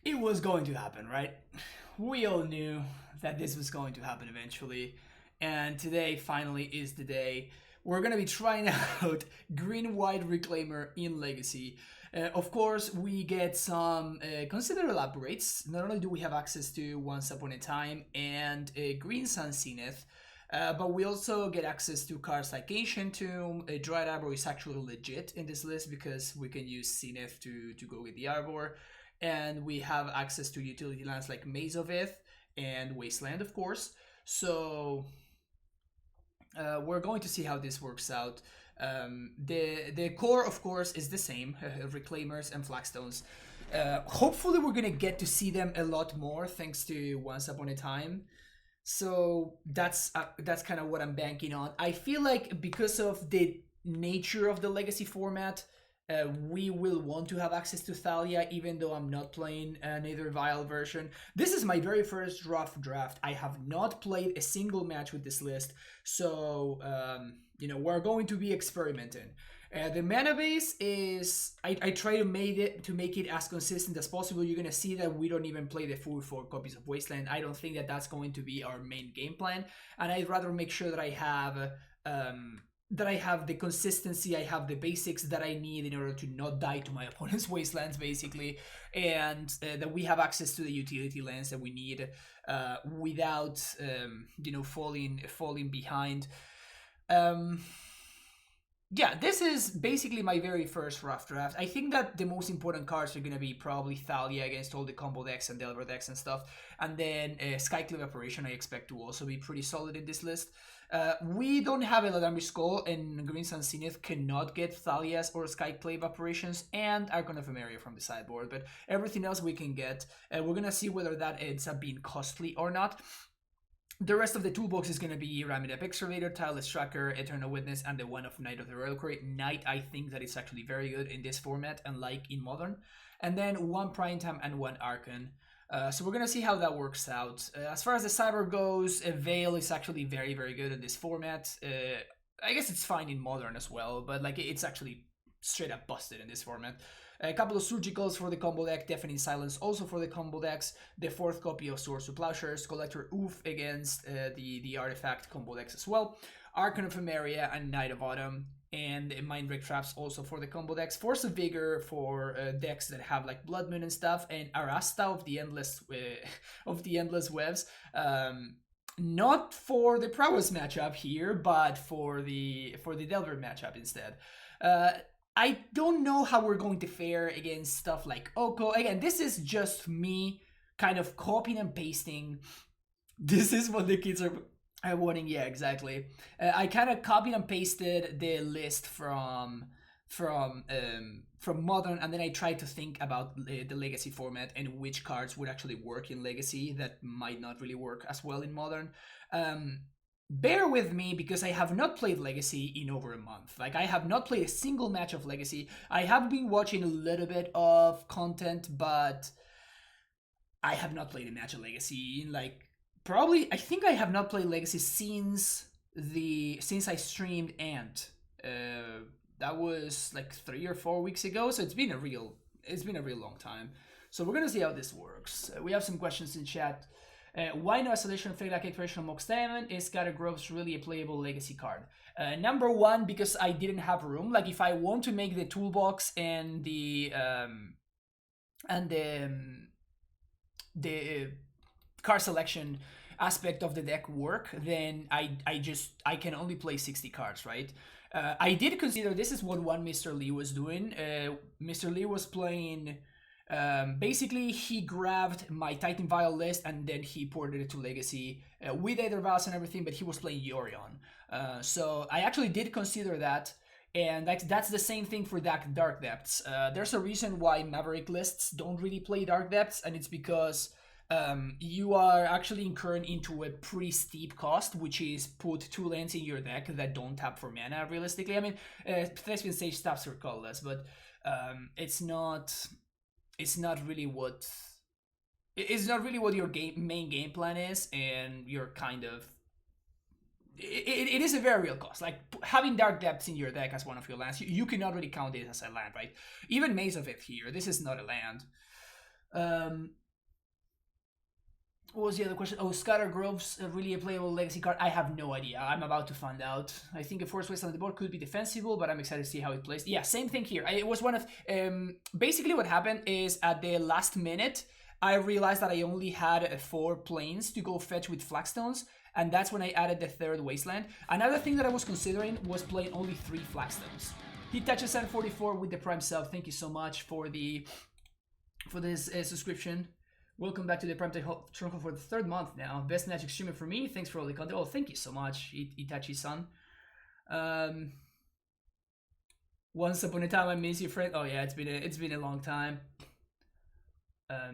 It was going to happen, right? We all knew that this was going to happen eventually. And today finally is the day. We're gonna be trying out green-white reclaimer in Legacy. Of course, we get some considerable upgrades. Not only do we have access to Once Upon a Time and Green Sun Zenith, but we also get access to cards like Ancient Tomb. Dryad Arbor is actually legit in this list because we can use Zenith to go with the Arbor. And we have access to utility lands like Maze of Ith and Wasteland, of course. So we're going to see how this works out. The core, of course, is the same: Reclaimers and Flagstones. Hopefully, we're gonna get to see them a lot more thanks to Once Upon a Time. So that's kind of what I'm banking on. I feel like because of the nature of the Legacy format, we will want to have access to Thalia, even though I'm not playing an Aether Vial version. This is my very first rough draft. I have not played a single match with this list, so we're going to be experimenting. The mana base is I try to make it as consistent as possible. You're gonna see that we don't even play the full 4 copies of Wasteland. I don't think that that's going to be our main game plan, and I'd rather make sure that I have the consistency, I have the basics that I need in order to not die to my opponent's Wastelands, basically, and that we have access to the utility lands that we need without falling behind. Yeah, this is basically my very first rough draft. I think that the most important cards are going to be probably Thalia against all the combo decks and Delver decks and stuff. And then Skyclave Apparition I expect to also be pretty solid in this list. We don't have a Ladamri Skull, and Green Sun Zenith cannot get Thalias or Skyclave Apparitions and Archon of Emeria from the sideboard. But everything else we can get. We're going to see whether that ends up being costly or not. The rest of the toolbox is going to be Raminep Excavator, Tireless Tracker, Eternal Witness, and the one of Knight of the Reliquary. Knight, I think that it's actually very good in this format, unlike in Modern. And then 1 Primetime and 1 Archon. So we're going to see how that works out. As far as the Cyber goes, Veil is actually very, very good in this format. I guess it's fine in Modern as well, but it's actually straight up busted in this format. A couple of Surgicals for the combo deck, Deafening Silence also for the combo decks, the 4th copy of Swords to Plowshares, Collector Oof against the Artifact combo decks as well, Archon of Emeria and Knight of Autumn, and Mindbreak Traps also for the combo decks, Force of Vigor for decks that have like Blood Moon and stuff, and Arasta of the Endless Webs. Not for the Prowess matchup here, but for the Delver matchup instead. I don't know how we're going to fare against stuff like Oko. Again, this is just me kind of copying and pasting. This is what the kids are wanting. Yeah, exactly. I kind of copied and pasted the list from Modern, and then I tried to think about the Legacy format and which cards would actually work in Legacy that might not really work as well in Modern. Bear with me because I have not played Legacy in over a month. I have not played a single match of Legacy. I have been watching a little bit of content, but I have not played a match of Legacy in I think I have not played Legacy since I streamed Ant. That was 3 or 4 weeks ago, so it's been a real long time. So we're gonna see how this works. We have some questions in chat. Why no Isolation, Fake Like Exploration, Mox Diamond? Is Scatter Groves really a playable Legacy card? Number one, because I didn't have room. If I want to make the toolbox and the card selection aspect of the deck work, then I can only play 60 cards, right? I did consider this is what one Mr. Lee was doing. Mr. Lee was playing. Basically, he grabbed my Titan Vial list and then he ported it to Legacy with Aether Vials and everything, but he was playing Yorion. So I actually did consider that, and that's the same thing for Dark Depths. There's a reason why Maverick lists don't really play Dark Depths, and it's because you are actually incurring into a pretty steep cost, which is put 2 lands in your deck that don't tap for mana, realistically. I mean, Thespian Sage taps for colorless, but it's not really what your main game plan is, and you're kind of it is a very real cost. Having Dark Depths in your deck as one of your lands, you cannot really count it as a land, right? Even Maze of Ith here, this is not a land. What was the other question? Oh, Scatter Grove's really a playable legacy card? I have no idea. I'm about to find out. I think a Force Waste on the board could be defensible, but I'm excited to see how it plays. Yeah, same thing here. It was one of... basically what happened is at the last minute, I realized that I only had 4 planes to go fetch with Flagstones, and that's when I added the 3rd Wasteland. Another thing that I was considering was playing only 3 Flagstones. He touches 744 with the Prime Sub. Thank you so much for this subscription. Welcome back to the Prime Trunko for the 3rd month now. Best Magic streamer for me. Thanks for all the content. Oh, thank you so much, Itachi-san. Once upon a time, I miss you, friend. Oh yeah, it's been a long time.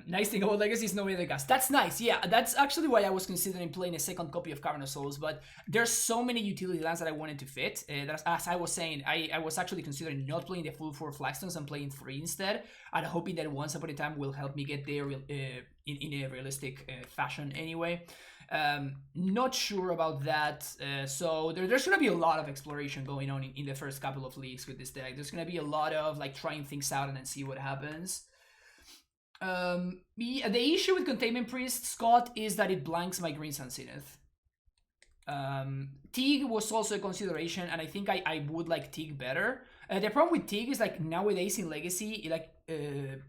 Nice thing about Legacy is no other gas. That's nice. Yeah, that's actually why I was considering playing a 2nd copy of Cavern of Souls. But there's so many utility lands that I wanted to fit. As I was saying, I was actually considering not playing the full 4 Flagstones and playing 3 instead, and hoping that Once Upon a Time will help me get there in a realistic fashion anyway. Not sure about that. So there's gonna be a lot of exploration going on in the first couple of leagues with this deck. There's gonna be a lot of like trying things out and then see what happens. The issue with Containment Priest, Scott, is that it blanks my Green Sun Zenith. Teague was also a consideration, and I think I would like Teague better. The problem with Teague is like nowadays in Legacy, like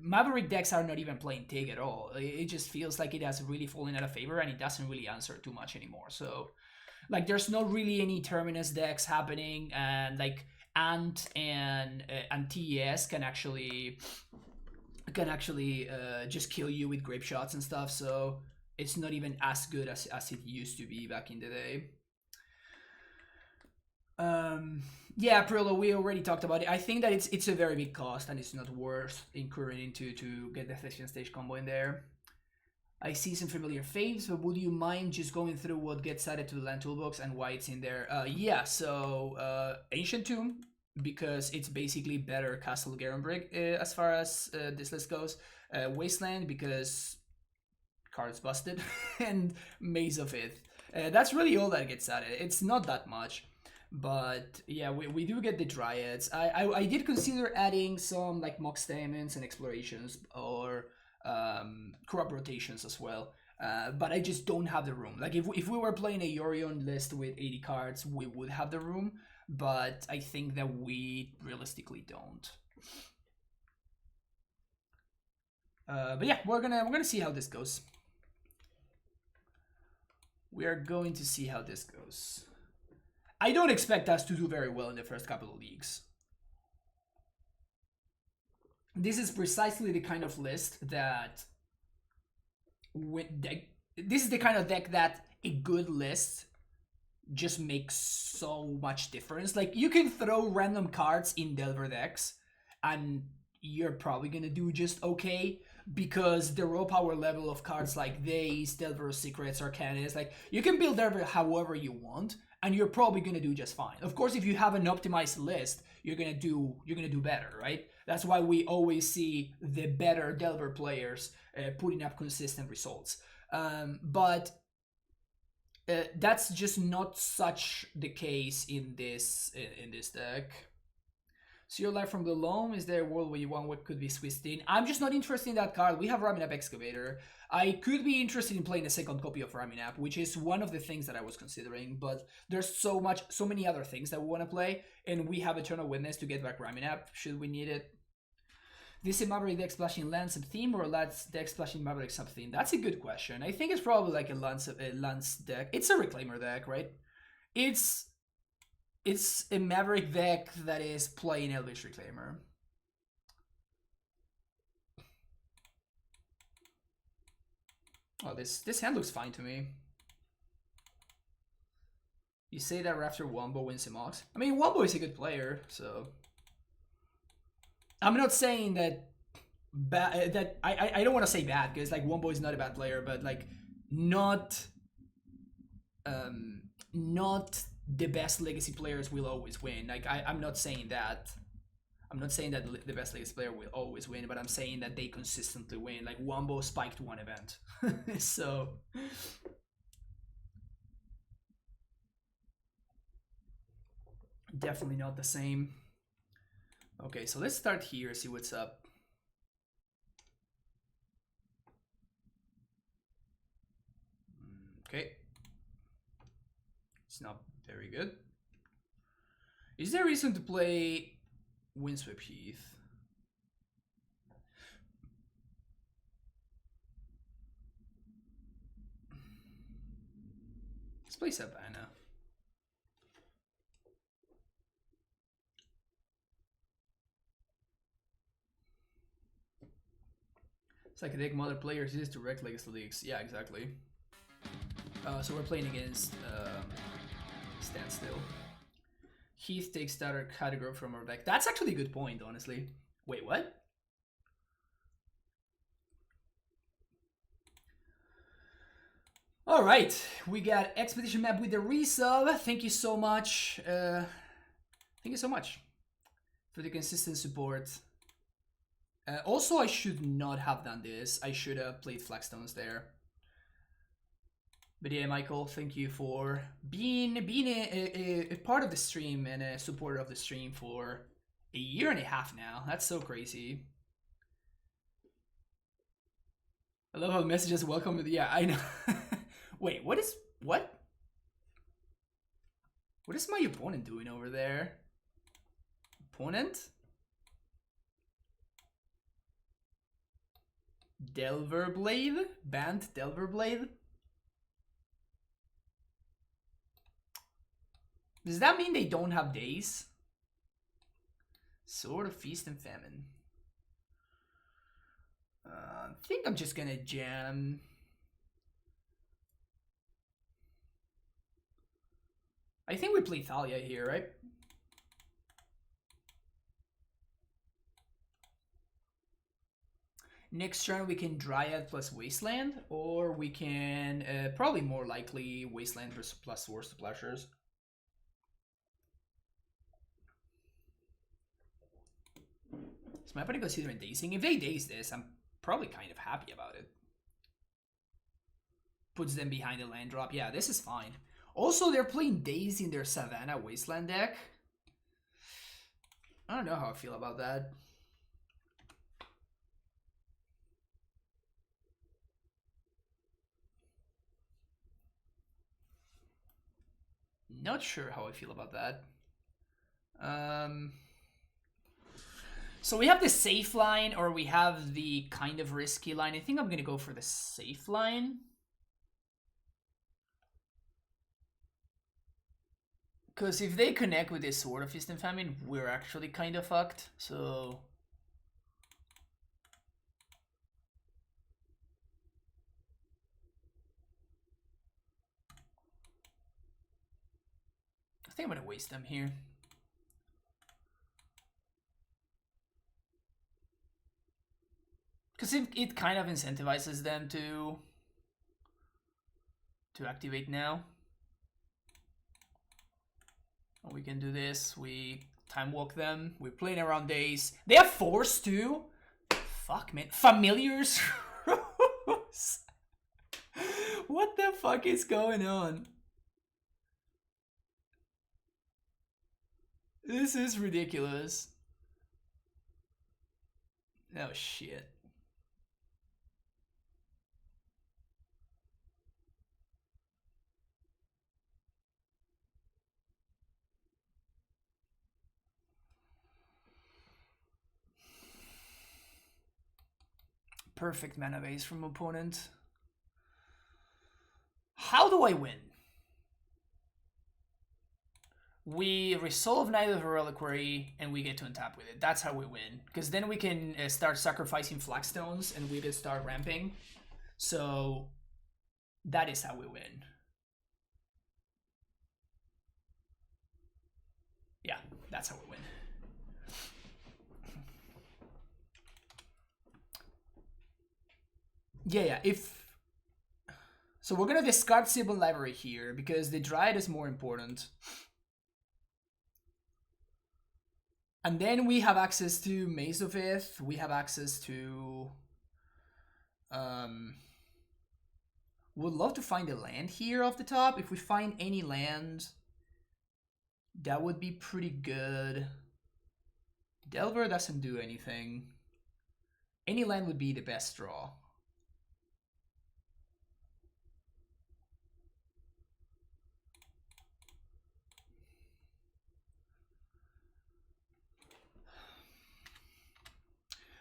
Maverick decks are not even playing Teague at all. It just feels like it has really fallen out of favor, and it doesn't really answer too much anymore. So, like, there's not really any Terminus decks happening, and like Ant and TES can actually just kill you with grape shots and stuff, so it's not even as good as it used to be back in the day. Yeah, Prillo, we already talked about it. I think that it's a very big cost and it's not worth incurring into to get the Thespian Stage combo in there. I see some familiar faves, but would you mind just going through what gets added to the land toolbox and why it's in there? Yeah, so Ancient Tomb, because it's basically better Castle Garenbrig as far as this list goes. Wasteland, because cards busted. And Maze of Ith. That's really all that gets added. It's not that much. But yeah, we do get the Dryads. I did consider adding some like Mox Diamonds and Explorations or Corrupt Rotations as well. But I just don't have the room. Like if we were playing a Yorion list with 80 cards, we would have the room. But I think that we realistically don't. But yeah, we're gonna see how this goes. We are going to see how this goes. I don't expect us to do very well in the first couple of leagues. This is precisely the kind of list that this is the kind of deck that a good list just makes so much difference. Like, you can throw random cards in Delver decks and you're probably gonna do just okay, because the raw power level of cards like Days, Delver Secrets, Arcanis, like, you can build Delver however you want and you're probably gonna do just fine. Of course, if you have an optimized list, you're gonna do better, right? That's why we always see the better Delver players putting up consistent results. But that's just not such the case in this deck. So your life from the loam, is there a world where you want what could be squeezed in? I'm just not interested in that card. We have Raminap Excavator. I could be interested in playing a 2nd copy of Raminap, which is one of the things that I was considering, but there's so many other things that we want to play, and we have Eternal Witness to get back Raminap should we need it. This is Maverick deck splashing land sub-theme or Lance deck splashing Maverick sub-theme? That's a good question. I think it's probably like a Lance deck. It's a Reclaimer deck, right? It's a Maverick deck that is playing Elvish Reclaimer. Oh, this hand looks fine to me. You say that after Wombo wins a Mox? I mean, Wombo is a good player, so... I'm not saying that I don't want to say bad, because like Wombo is not a bad player, but like not the best legacy players will always win. Like I'm not saying that. I'm not saying that the best legacy player will always win, but I'm saying that they consistently win. Like Wombo spiked one event, so. Definitely not the same. Okay, so let's start here, see what's up. Okay. It's not very good. Is there a reason to play Windswept Heath? Let's play Savannah. Psychedelic Mother players use direct Legacy Leagues. Yeah, exactly. So we're playing against Standstill. Heath takes starter category from our deck. That's actually a good point, honestly. Wait, what? All right, we got Expedition Map with the resub. Thank you so much. Thank you so much for the consistent support. Also, I should not have done this. I should have played Flagstones there. But yeah, Michael, thank you for being a part of the stream and a supporter of the stream for a year and a half now. That's so crazy. I love how the messages welcome. Yeah, I know. Wait, what is what? What is my opponent doing over there? Opponent? DelverBlade? Bant DelverBlade? Does that mean they don't have days? Sword of Feast and Famine. I think I'm just gonna jam. I think we play Thalia here, right? Next turn we can Dryad plus Wasteland, or we can probably more likely Wasteland plus Swords to Plowshares. Is my opponent considering dazing? If they daze this, I'm probably kind of happy about it. Puts them behind the land drop. Yeah, this is fine. Also, they're playing Daze in their Savannah Wasteland deck. I don't know how I feel about that. Not sure how I feel about that. So we have the safe line, or we have the kind of risky line. I think I'm going to go for the safe line. Because if they connect with this Sword of Feast and Famine, we're actually kind of fucked. So I think I'm going to waste them here. Because it kind of incentivizes them to activate now. We can do this. We time walk them. We're playing around days. They have force too. Fuck, man. Familiars. What the fuck is going on? This is ridiculous. Oh shit. Perfect mana base from opponent. How do I win? We resolve Knight of the Reliquary and we get to untap with it. That's how we win. Because then we can start sacrificing Flagstones and we can start ramping. So that is how we win. Yeah, that's how we win. Yeah, if... So we're gonna discard Sybil Library here because the Dryad is more important. And then we have access to Maze of Ith. We have access to... would love to find a land here off the top. If we find any land, that would be pretty good. Delver doesn't do anything. Any land would be the best draw.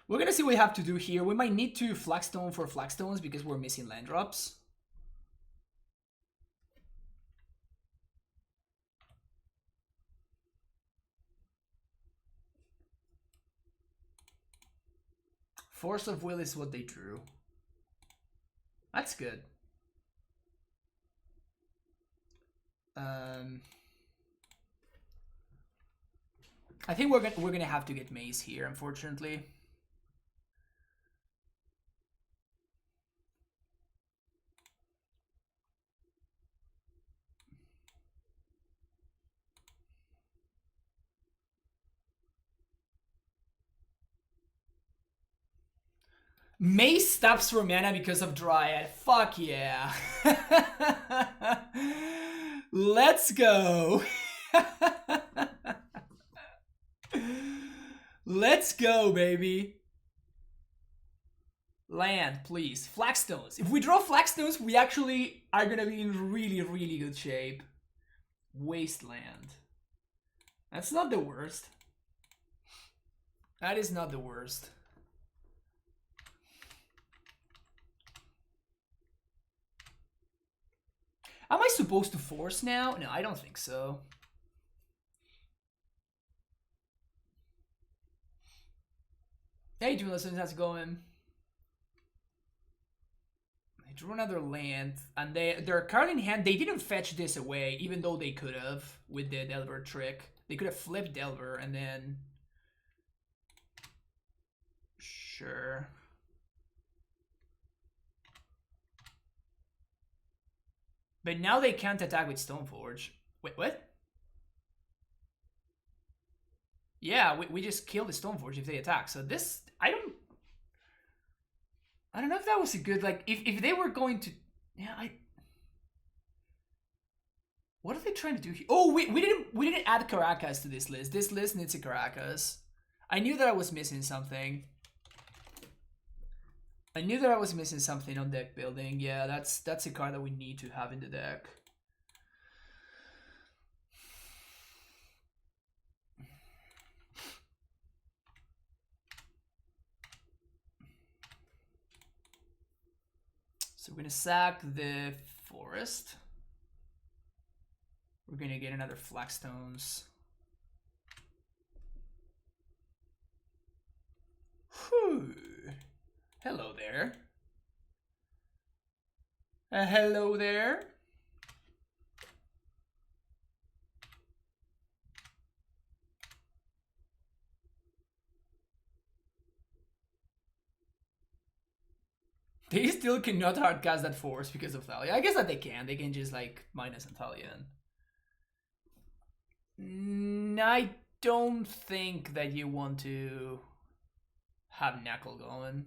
We're gonna see what we have to do here. We might need to flagstone for flagstones because we're missing land drops. Force of will is what they drew. That's good. I think we're gonna have to get maze here, unfortunately. Mace stops for mana because of Dryad. Fuck yeah. Let's go. Let's go, baby. Land, please. Flagstones. If we draw flagstones, we actually are gonna be in really, really good shape. Wasteland. That's not the worst. That is not the worst. Am I supposed to force now? No, I don't think so. Hey, Julison, how's it going? They drew another land, and their card in hand, they didn't fetch this away, even though they could have with the Delver trick. They could have flipped Delver and then... Sure. But now they can't attack with Stoneforge. Wait, what? Yeah, we just kill the Stoneforge if they attack. So this, I don't know if that was a good, like, if they were going to, yeah, what are they trying to do here? Oh, we didn't add Caracas to this list. This list needs a Caracas. I knew that I was missing something. I knew that I was missing something on deck building. Yeah, that's a card that we need to have in the deck. So we're gonna sack the forest. We're gonna get another flagstones. Whew. Hello there. Hello there. They still cannot hardcast that force because of Thalia. I guess that they can. They can just like minus Thalia. I don't think that you want to have Knuckle going.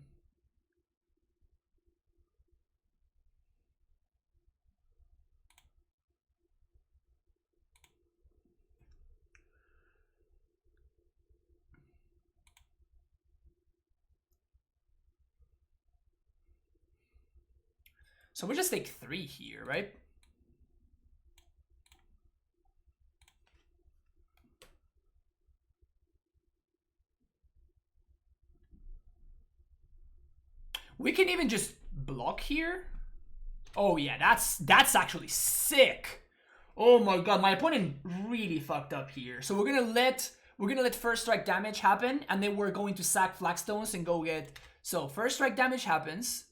So we just take 3 here, right? We can even just block here. Oh yeah, that's actually sick. Oh my god, my opponent really fucked up here. So we're gonna let first strike damage happen, and then we're going to sack flagstones and go get. So first strike damage happens.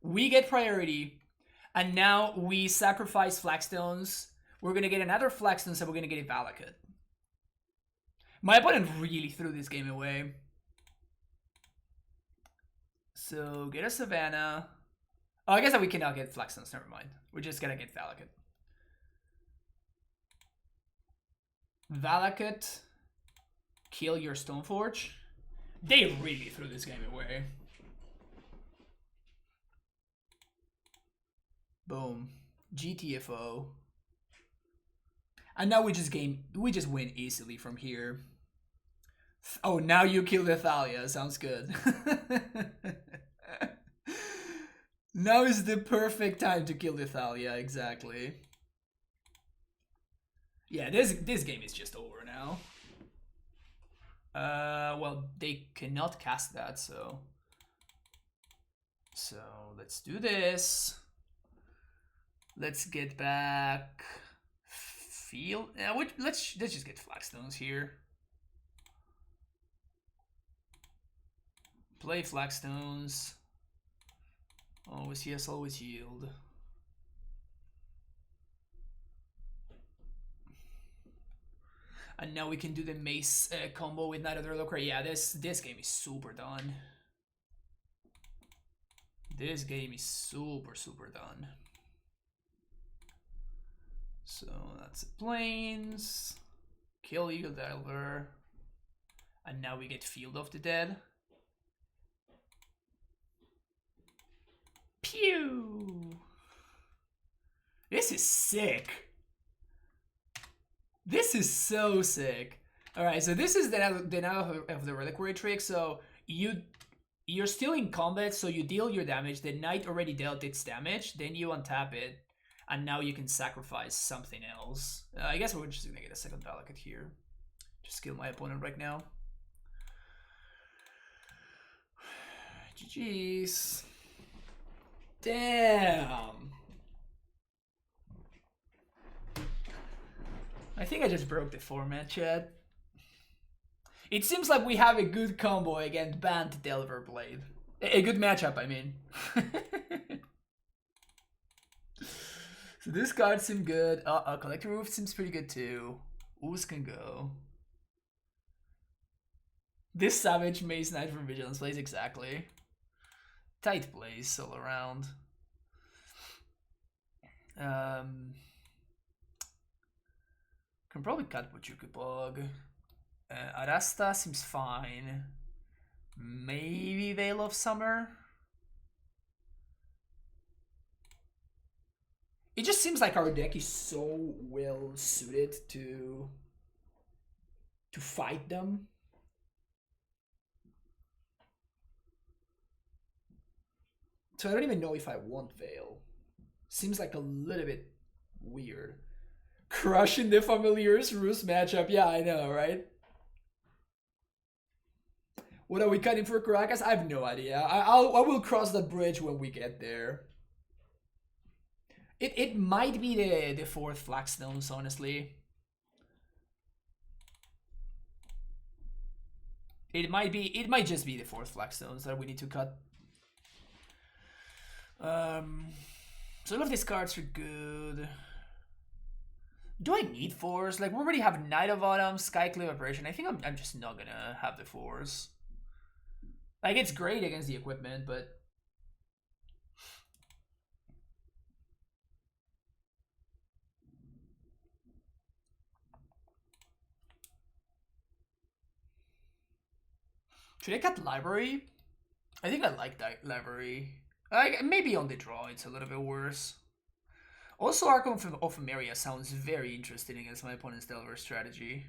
We get priority, and now we sacrifice flagstones. We're gonna get another flagstone, so we're gonna get a Valakut. My opponent really threw this game away. So get a Savannah. Oh, I guess that we cannot get flagstones. Never mind. We're just gonna get Valakut. Valakut, kill your Stoneforge. They really threw this game away. Boom. GTFO. And now we just win easily from here. Oh, now you kill the Thalia. Sounds good. Now is the perfect time to kill the Thalia, exactly. Yeah, this game is just over now. Well, they cannot cast that, so let's do this. Let's get back field. Let's just get flagstones here. Play flagstones. Always yes, always yield. And now we can do the mace combo with Knight of the Reloquer. Yeah, this game is super done. This game is super done. So that's the plains. Kill Eagle Delver. And now we get Field of the Dead. Pew! This is sick. This is so sick. Alright, so this is the now of the Reliquary trick. So you're still in combat, so you deal your damage. The knight already dealt its damage. Then you untap it. And now you can sacrifice something else. I guess we're just gonna get a second Valakut here. Just kill my opponent right now. GG's. Damn. I think I just broke the format, chat. It seems like we have a good combo against Bant DelverBlade. A good matchup, I mean. So this card seems good. Collector Roof seems pretty good too. Ooze can go. This Savage Mace Knight from Vigilance plays exactly. Tight plays all around. Can probably cut Bojuka Bog. Arasta seems fine. Maybe Veil of Summer. It just seems like our deck is so well suited to fight them. So I don't even know if I want Veil. Seems like a little bit weird. Crushing the Familiars Roost matchup. Yeah, I know, right? What are we cutting for Caracas? I have no idea. I will cross that bridge when we get there. It might be the fourth Flagstones, honestly. It might just be the fourth Flagstones that we need to cut. So all of these cards are good. Do I need fours? Like, we already have Knight of Autumn, Skyclave Operation. I think I'm just not gonna have the fours. Like, it's great against the equipment, but should I cut Library? I think I like that Library. Maybe on the draw it's a little bit worse. Also, Arc of Emeria sounds very interesting against my opponent's Delver strategy.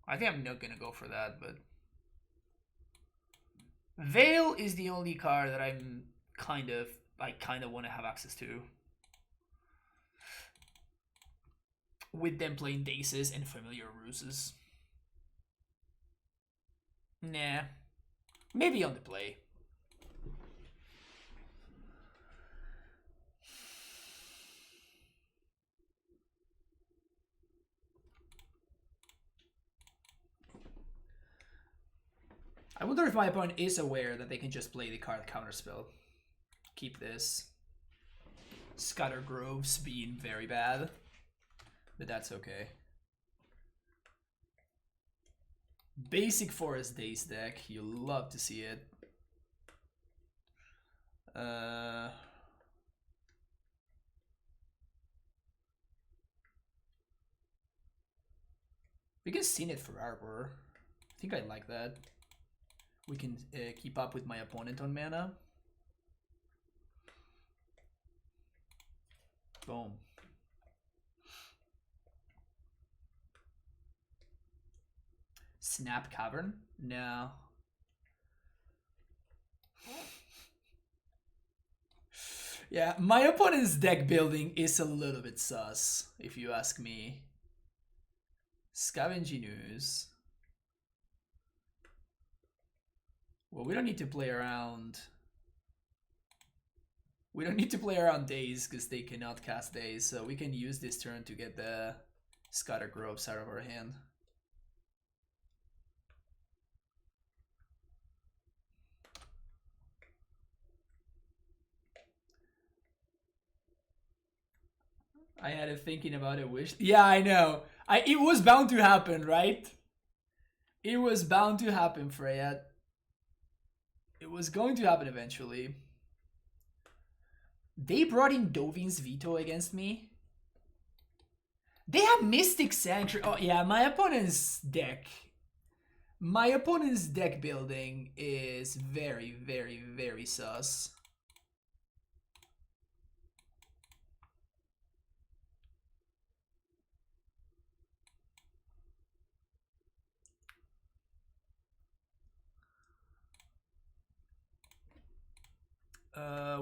I think I'm not gonna go for that, but Veil is the only card that I kind of want to have access to. With them playing Daces and Familiar Ruses. Nah. Maybe on the play. I wonder if my opponent is aware that they can just play the card Counterspell. Keep this. Scatter Groves being very bad. But that's okay. Basic Forest Days deck. You love to see it. We can Scene It for Arbor. I think I like that. We can keep up with my opponent on mana. Boom. Snap Cavern? No. Yeah, my opponent's deck building is a little bit sus, if you ask me. Scavenging Ooze. Well, we don't need to play around. We don't need to play around Daze because they cannot cast Daze, so we can use this turn to get the Scatter Groves out of our hand. I had a thinking about a wish. Yeah, I know. It was bound to happen, right? It was bound to happen, Freya. It was going to happen eventually. They brought in Dovin's Veto against me. They have Mystic Sanctuary. Oh yeah, my opponent's deck. My opponent's deck building is very, very, very sus.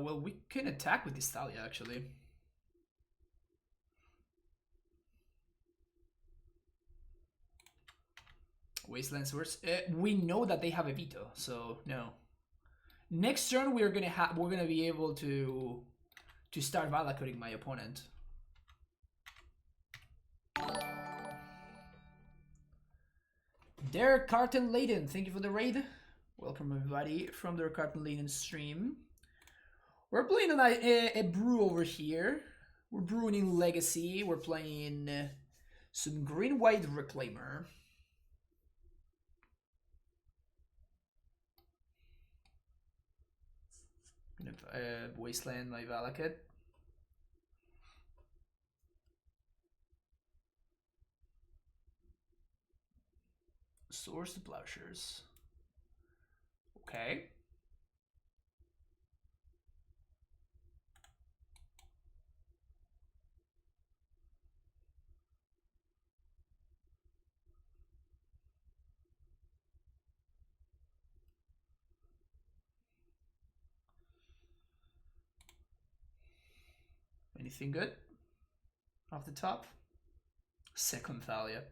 Well, we can attack with this Thalia, actually. Wasteland Source. We know that they have a veto, so no. Next turn we're gonna be able to start Valakuting my opponent. Derek Carton Layden, thank you for the raid. Welcome everybody from the Carton Layden stream. We're playing a brew over here. We're brewing in Legacy. We're playing some green-white Reclaimer. Gonna Wasteland my Valakut. Source the Plowshares. Okay. Anything good off the top? Second Thalia.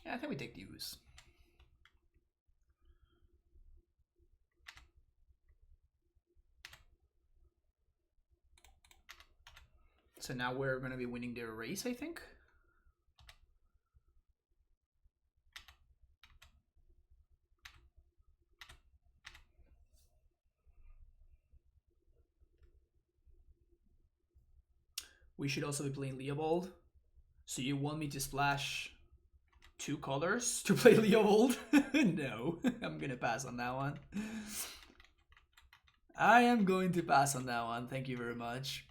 Yeah, I think we take the Ooze. So now we're going to be winning their race, I think. We should also be playing Leovold. So you want me to splash 2 colors to play Leovold? No, I'm going to pass on that one. I am going to pass on that one. Thank you very much.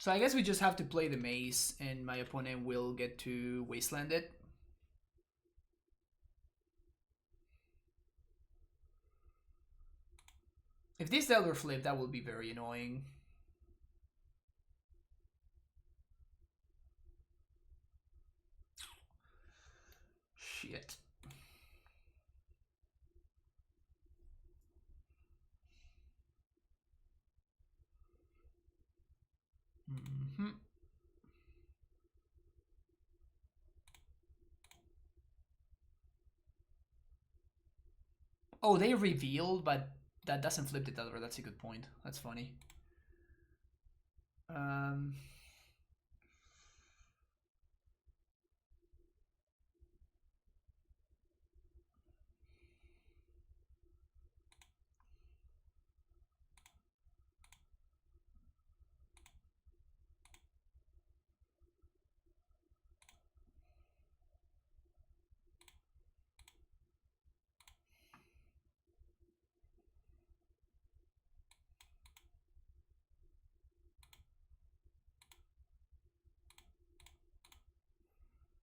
So I guess we just have to play the maze and my opponent will get to wasteland it. If this Delver flip, that will be very annoying. Shit. Oh, they revealed, but that doesn't flip the Delver. That's a good point. That's funny.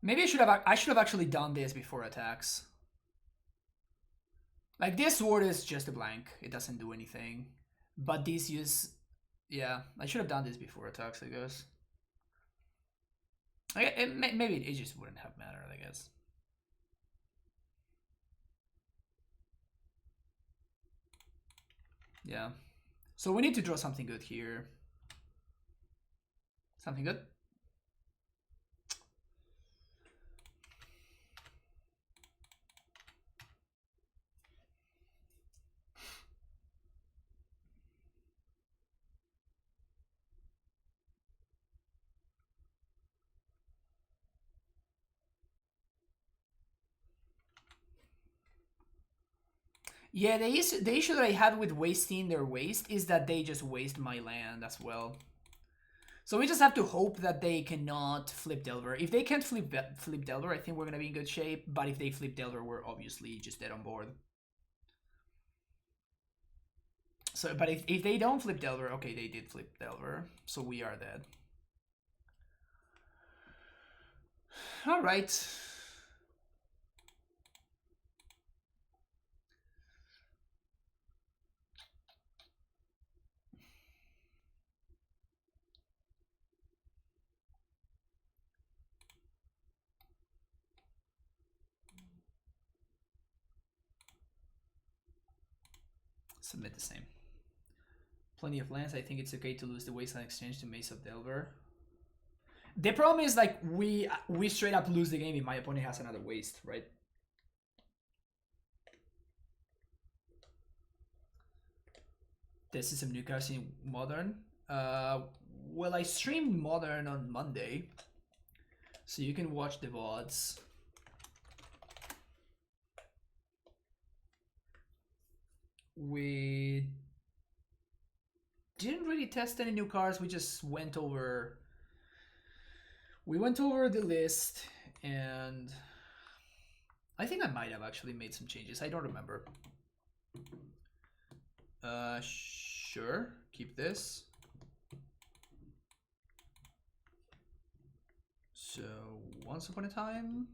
Maybe I should have actually done this before attacks. Like this sword is just a blank. It doesn't do anything. But these use, yeah, I should have done this before attacks, I guess. Maybe it just wouldn't have mattered, I guess. Yeah. So we need to draw something good here. Something good? Yeah, the issue that I have with wasting their waste is that they just waste my land as well. So we just have to hope that they cannot flip Delver. If they can't flip Delver, I think we're going to be in good shape. But if they flip Delver, we're obviously just dead on board. So, but if they don't flip Delver, okay, they did flip Delver. So we are dead. All right. Submit the same. Plenty of lands. I think it's okay to lose the Wasteland Exchange to Mace of Delver. The problem is, like, we straight up lose the game if my opponent has another waste, right? This is some new cards in Modern. Well, I streamed Modern on Monday, so you can watch the VODs. We didn't really test any new cards. We just went over. We went over the list, and I think I might have actually made some changes. I don't remember. Sure. Keep this. So, once upon a time.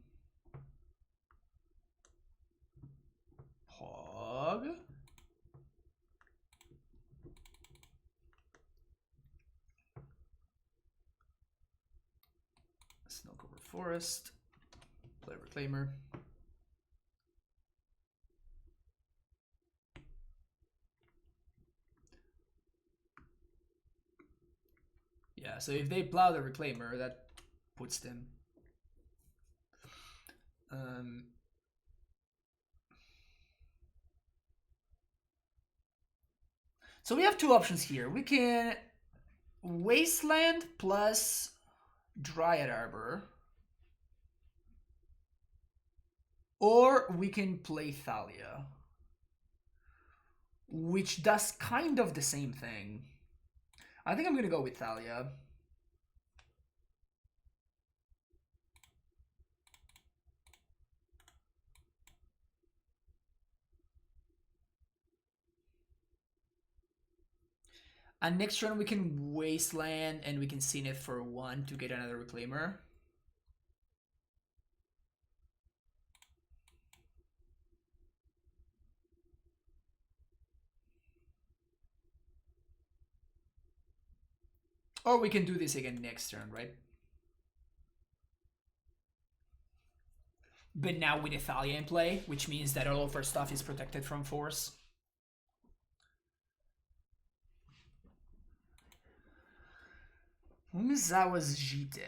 Pog. Snow-covered forest. Play Reclaimer. Yeah, so if they plow the Reclaimer, that puts them. So we have two options here. We can Wasteland plus Dryad Arbor. Or we can play Thalia, which does kind of the same thing. I think I'm going to go with Thalia. And next turn we can Wasteland and we can Zenith for 1 to get another Reclaimer. Or we can do this again next turn, right? But now with Thalia in play, which means that all of our stuff is protected from force. Umezawa's Jite.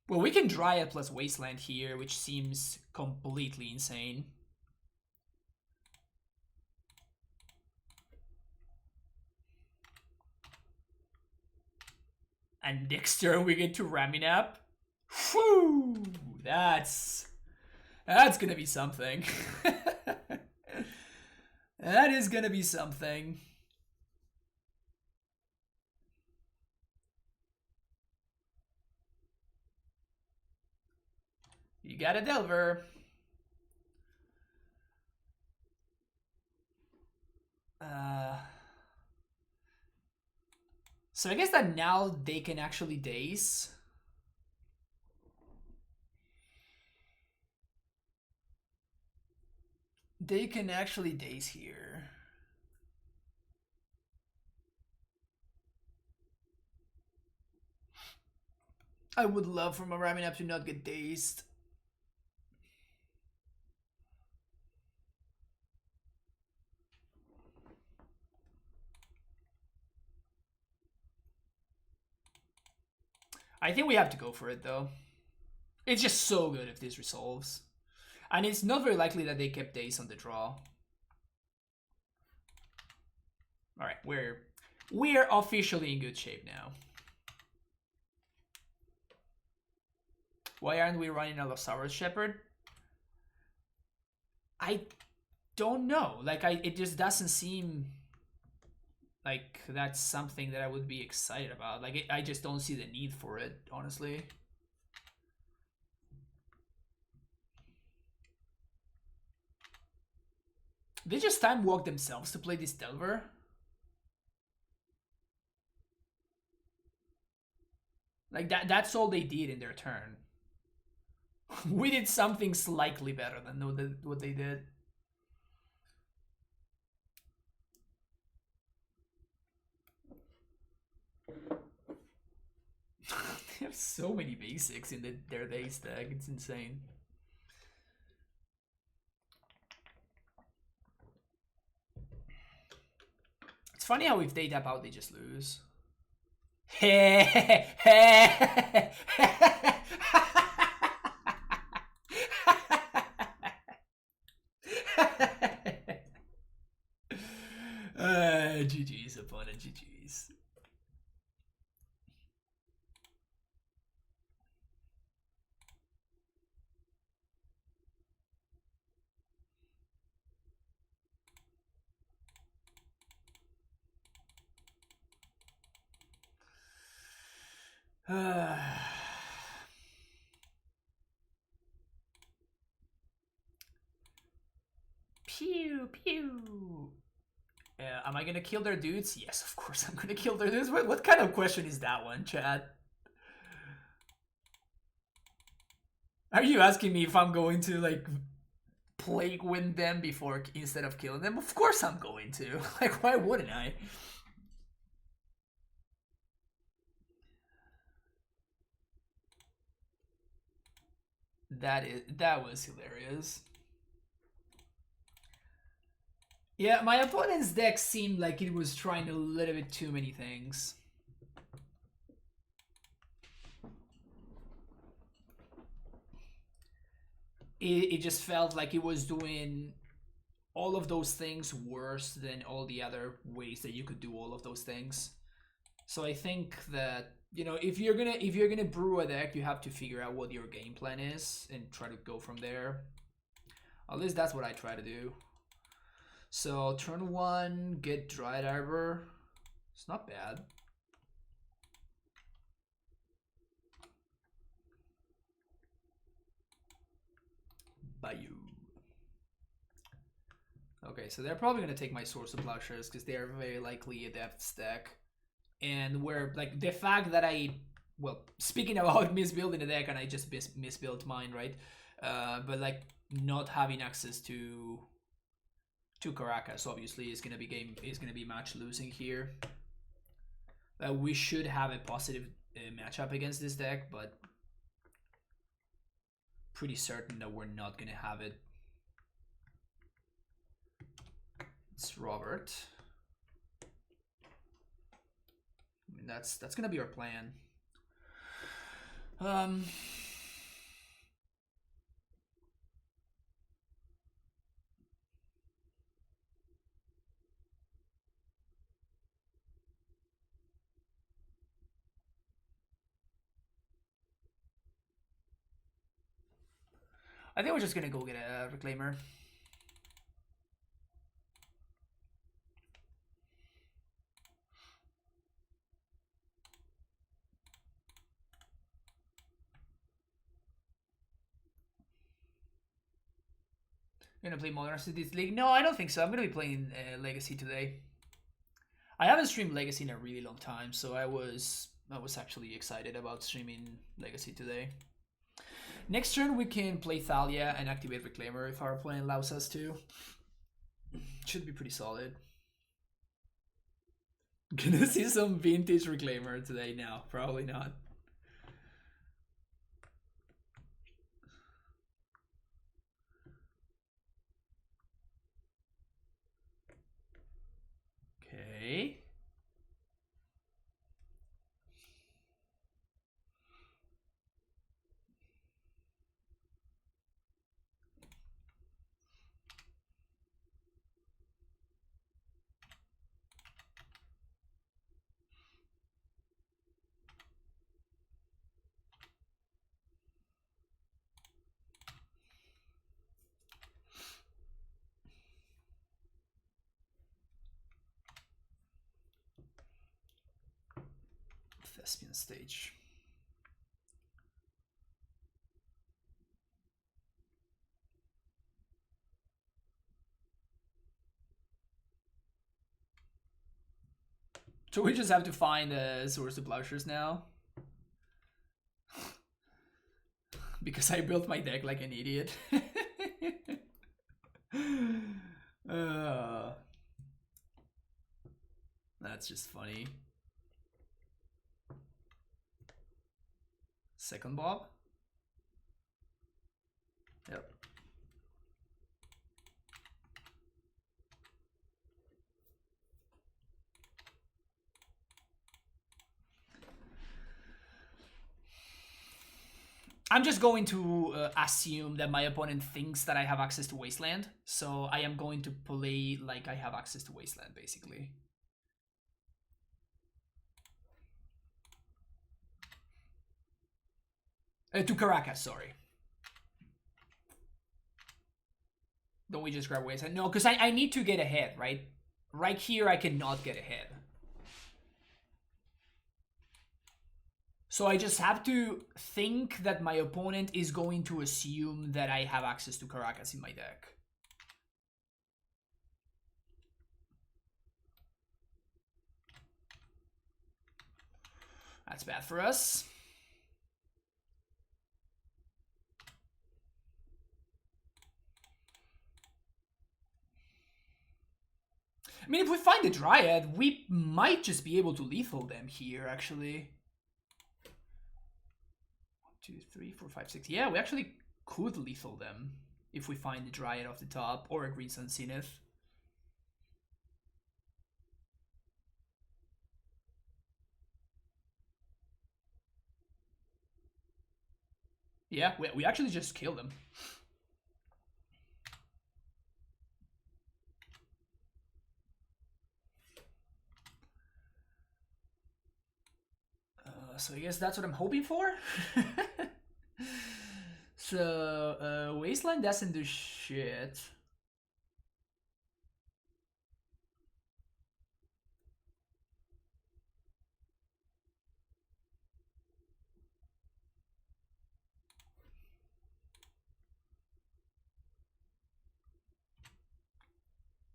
Well, we can Dryad plus Wasteland here, which seems completely insane. And next turn we get to Raminap. Whew! That's gonna be something. That is gonna be something. You got a Delver. So I guess that now they can actually daze. They can actually daze here. I would love for my Raminap to not get dazed. I think we have to go for it though. It's just so good if this resolves. And it's not very likely that they kept daze on the draw. Alright, we're officially in good shape now. Why aren't we running a Losaurus Shepherd? I don't know. Like, it just doesn't seem like that's something that I would be excited about. Like, I just don't see the need for it, honestly. They just time walk themselves to play this Delver. Like, that's all they did in their turn. We did something slightly better than what they did. They have so many basics in their daze deck. It's insane. It's funny how if they tap out, they just lose. GG's opponent, GG's. Pew pew. Am I gonna kill their dudes? Yes, of course I'm gonna kill their dudes. What kind of question is that one, Chad? Are you asking me if I'm going to like plague win them before instead of killing them? Of course I'm going to. Like, why wouldn't I? That was hilarious. Yeah, my opponent's deck seemed like it was trying a little bit too many things. It just felt like it was doing all of those things worse than all the other ways that you could do all of those things. So I think that, you know, if you're gonna brew a deck, you have to figure out what your game plan is and try to go from there. At least that's what I try to do. So turn 1, get Dryad Arbor. It's not bad. Bayou. Okay, so they're probably gonna take my Source of Plowshares because they are very likely a depth deck. And where, like, the fact that well, speaking about misbuilding a deck and I just misbuilt mine, right? But like not having access to Caracas obviously is gonna be match losing here. We should have a positive matchup against this deck, but pretty certain that we're not gonna have it. It's Robert. I mean, that's gonna be our plan. I think we're just gonna go get a Reclaimer. Gonna play Modern Cities League? No, I don't think so. I'm gonna be playing Legacy today. I haven't streamed Legacy in a really long time, so I was actually excited about streaming Legacy today. Next turn we can play Thalia and activate Reclaimer if our opponent allows us to. Should be pretty solid. Gonna see some vintage Reclaimer today? No, probably not. Okay. Thespian stage. So we just have to find a source of Plowshares now. Because I built my deck like an idiot. That's just funny. Second Bob? Yep. I'm just going to assume that my opponent thinks that I have access to Wasteland, so I am going to play like I have access to Wasteland, basically. To Caracas, sorry. Don't we just grab Wasteland? No, because I need to get ahead, right? Right here, I cannot get ahead. So I just have to think that my opponent is going to assume that I have access to Caracas in my deck. That's bad for us. I mean, if we find the Dryad, we might just be able to lethal them here, actually. 1, 2, 3, 4, 5, 6. Yeah, we actually could lethal them if we find the Dryad off the top or a Green Sun Zenith. Yeah, we actually just killed them. So I guess that's what I'm hoping for. So Wasteland doesn't do shit.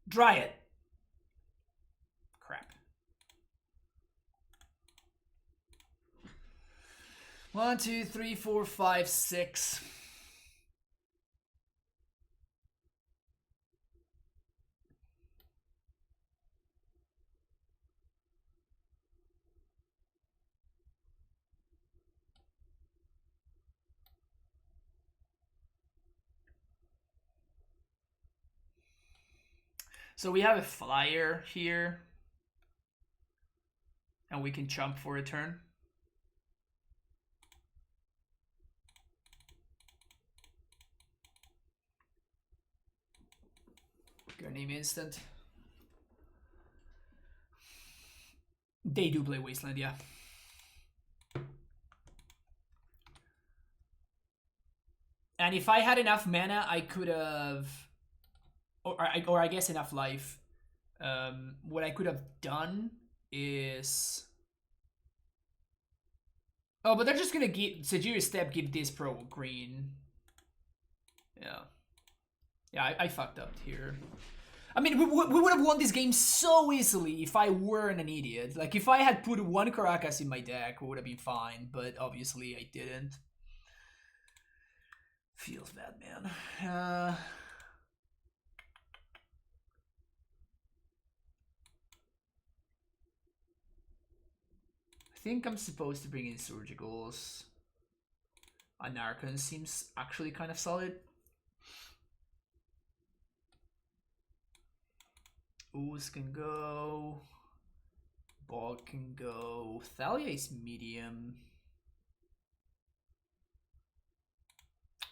Dryad. Crap. 1, 2, 3, 4, 5, 6. So we have a flyer here. And we can jump for a turn. Go name instant. They do play Wasteland, yeah. And if I had enough mana, I could have, or I guess enough life. What I could have done is, oh, but they're just gonna give Sajiri's Step, give this pro green. Yeah, I fucked up here. I mean, we would have won this game so easily if I weren't an idiot. Like, if I had put one Caracas in my deck, it would have been fine, but obviously I didn't. Feels bad, man. I think I'm supposed to bring in Surgicals. Anarchon seems actually kind of solid. Ooze can go. Bog can go. Thalia is medium.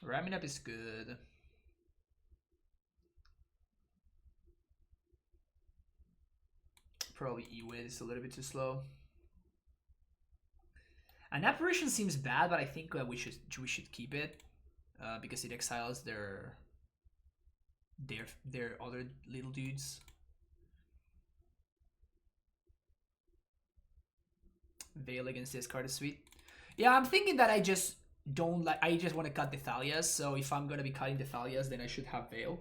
Ramming up is good. Probably E-Wit is a little bit too slow. An Apparition seems bad, but I think we should keep it because it exiles their other little dudes. Veil against this card is sweet. Yeah, I'm thinking that I just don't like. I just want to cut the Thalias. So if I'm gonna be cutting the Thalias, then I should have Veil.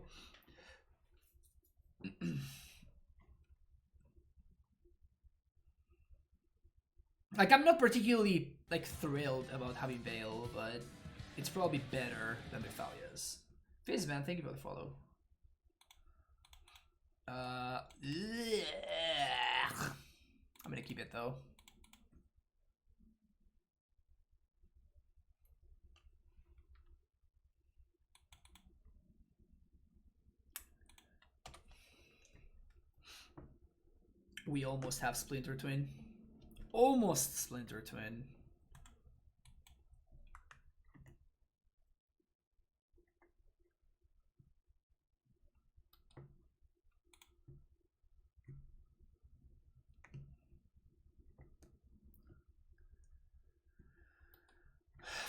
Like, I'm not particularly like thrilled about having Veil, but it's probably better than the Thalias. Fizzman, thank you for the follow. I'm gonna keep it though. We almost have Splinter Twin. Almost Splinter Twin.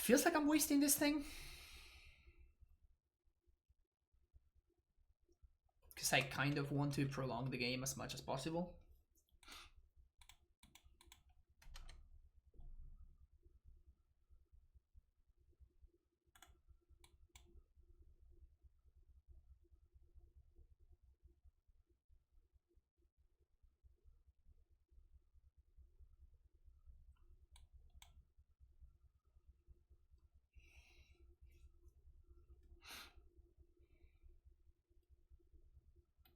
Feels like I'm wasting this thing. Because I kind of want to prolong the game as much as possible.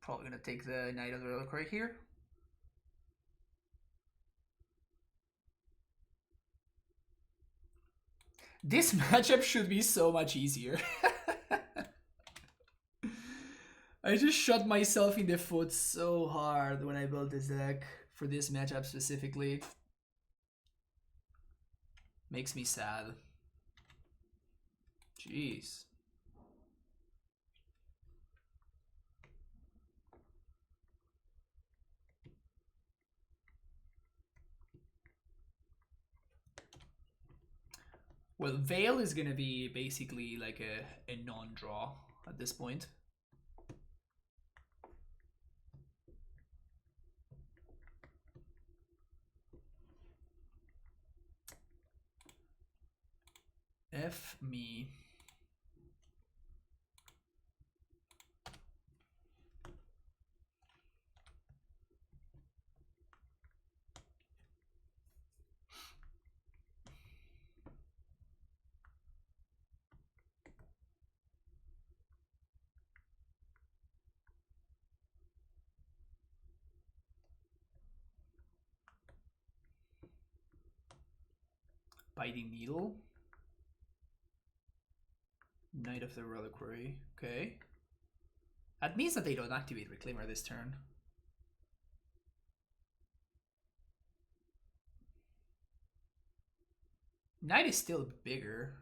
Probably gonna take the Knight of the Reliquary here. This matchup should be so much easier. I just shot myself in the foot so hard when I built this deck for this matchup specifically. Makes me sad. Jeez. Well, Veil is gonna be basically like a non-draw at this point. F me. Biting Needle. Knight of the Reliquary. Okay. That means that they don't activate Reclaimer this turn. Knight is still bigger.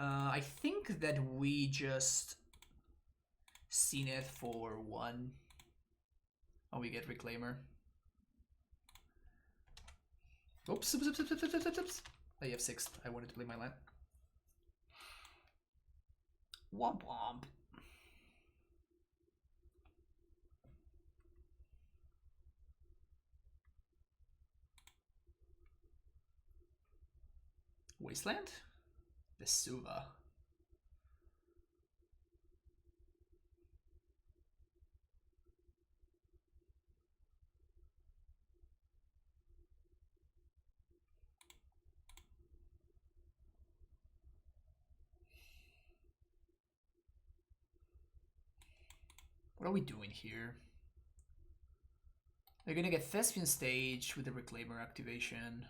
I think that we just seen it for one. Oh, we get Reclaimer. Oops, oops, oops, oops, oops, oops, oops. I have 6th. I wanted to play my land. Womp womp. Wasteland? Vesuva. What are we doing here? They're gonna get Thespian Stage with the Reclaimer activation.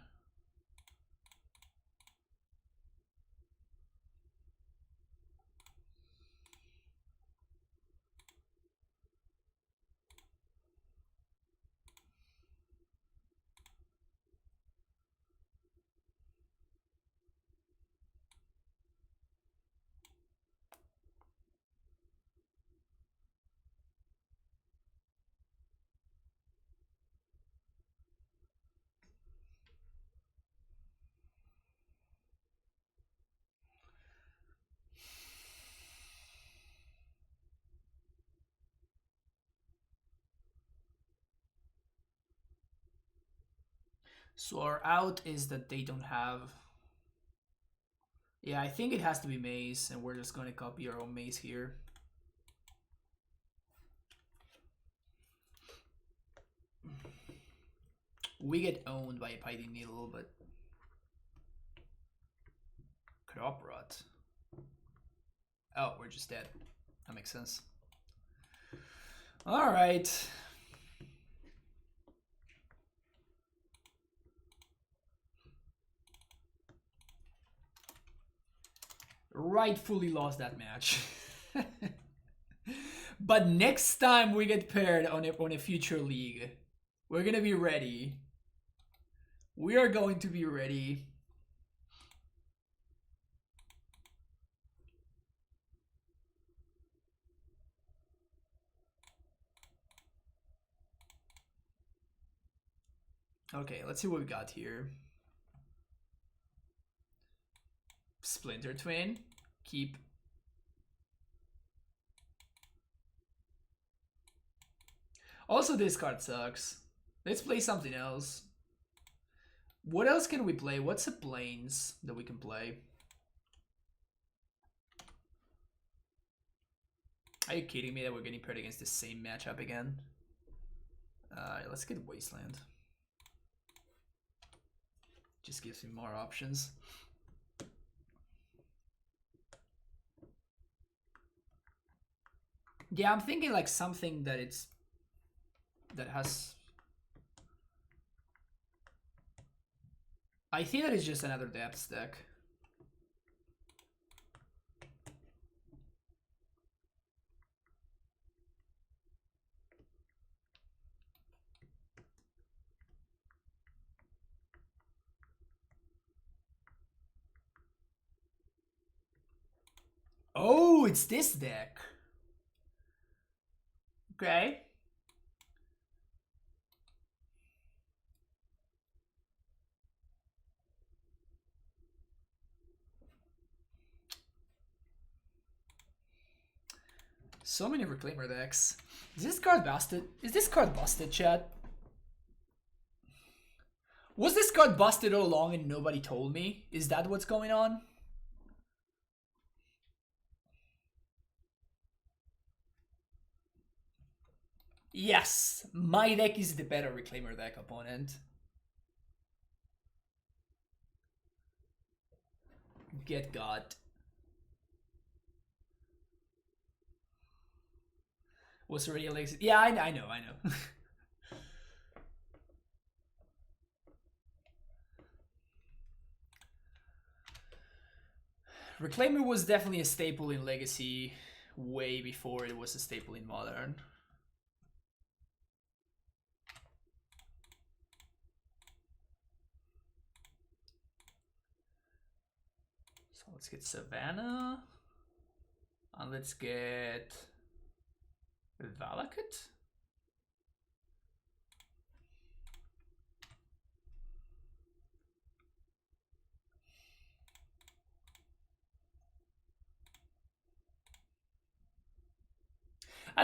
So our out is that they don't have... Yeah, I think it has to be Maze, and we're just going to copy our own Maze here. We get owned by a Pithing Needle, but... Crop Rot. Oh, we're just dead. That makes sense. Alright. Rightfully lost that match. But next time we get paired on a future league, we're gonna be ready. We are going to be ready. Okay, let's see what we got here. Splinter Twin. Keep. Also, this card sucks. Let's play something else. What else can we play? What's the planes that we can play? Are you kidding me that we're getting paired against the same matchup again? Let's get Wasteland. Just gives me more options. Yeah, I'm thinking like something that has... I think that is just another depth deck. Oh, it's this deck. Okay. So many Reclaimer decks. Is this card busted? Is this card busted, chat? Was this card busted all along and nobody told me? Is that what's going on? Yes, my deck is the better Reclaimer deck opponent. Get got. Was already Alexis. Yeah, I know. Reclaimer was definitely a staple in Legacy way before it was a staple in Modern. So let's get Savannah. And let's get Valakut.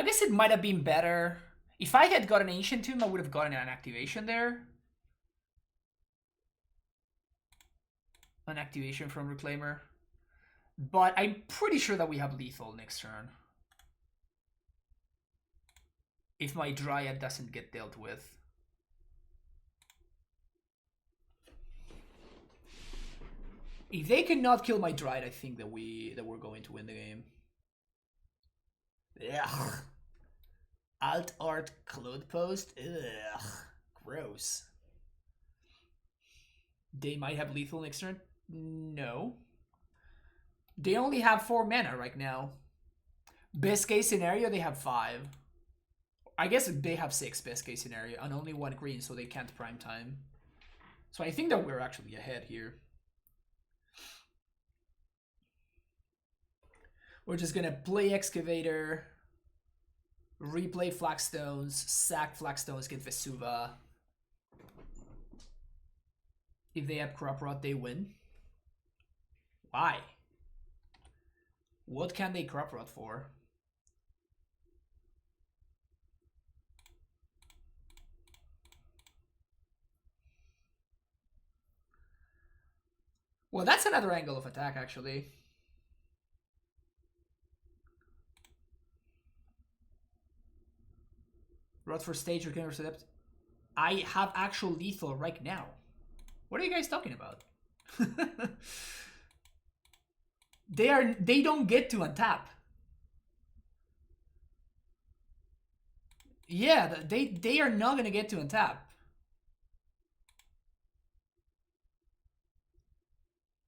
I guess it might have been better. If I had got an Ancient Tomb, I would have gotten an activation there. An activation from Reclaimer. But I'm pretty sure that we have lethal next turn. If my Dryad doesn't get dealt with. If they cannot kill my Dryad, I think that we're going to win the game. Ugh. Alt Art Cloudpost. Ugh. Gross. They might have lethal next turn. No. They only have 4 mana right now. Best case scenario, they have 5. I guess they have 6 best case scenario and only 1 green, so they can't prime time. So I think that we're actually ahead here. We're just gonna play Excavator, replay Flagstones, sack Flagstones, get Vesuva. If they have Crop Rot, they win. Why? What can they Crop Rot for? Well, that's another angle of attack, actually. Rot for stage, or can intercept. I have actual lethal right now. What are you guys talking about? They don't get to untap. Yeah, they are not gonna get to untap.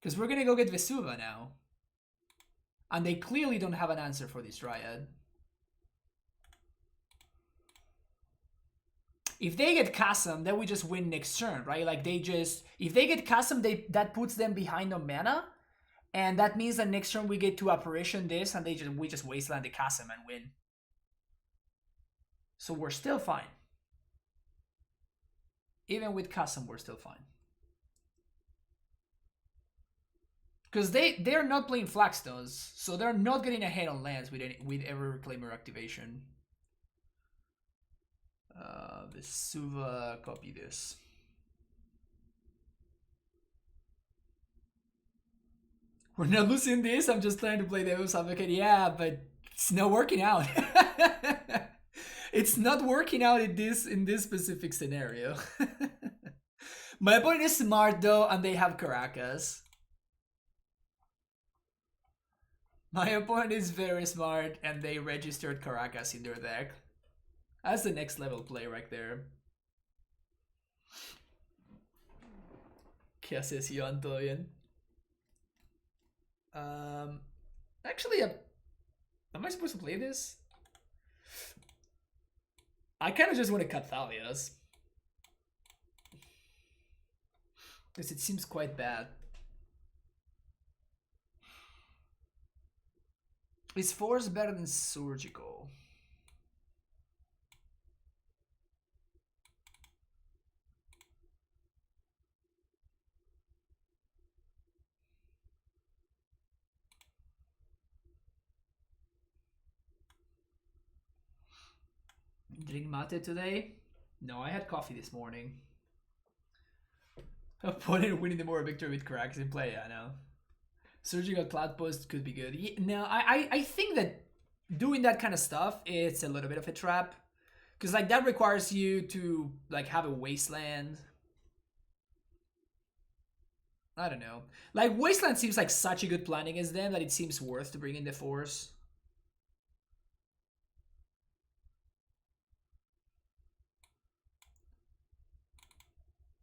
Because we're gonna go get Vesuva now. And they clearly don't have an answer for this Dryad. If they get Chasm, then we just win next turn, right? Like they just, if they get Chasm, that puts them behind on mana. And that means that next turn we get to Apparition this and we just wasteland the Chasm and win. So we're still fine. Even with Chasm, we're still fine. Because they're not playing Flagstones, so they're not getting ahead on lands with every Reclaimer activation. Vesuva, copy this. We're not losing this. I'm just trying to play devil's advocate. Yeah, but it's not working out. It's not working out in this specific scenario. My opponent is smart though, and they have Caracas. My opponent is very smart, and they registered Caracas in their deck. That's the next level play right there. ¿Qué haces, Iván? ¿Todo bien? Actually, am I supposed to play this? I kind of just want to cut Thalias. Because it seems quite bad. Is Force better than Surgical? Drink mate today? No, I had coffee this morning. Opponent winning the more victory with Caracas in play, I know. Surgical Cloudpost could be good. No, I think that doing that kind of stuff, it's a little bit of a trap. Because like that requires you to like have a wasteland. I don't know. Like wasteland seems like such a good planning as them that it seems worth to bring in the Force.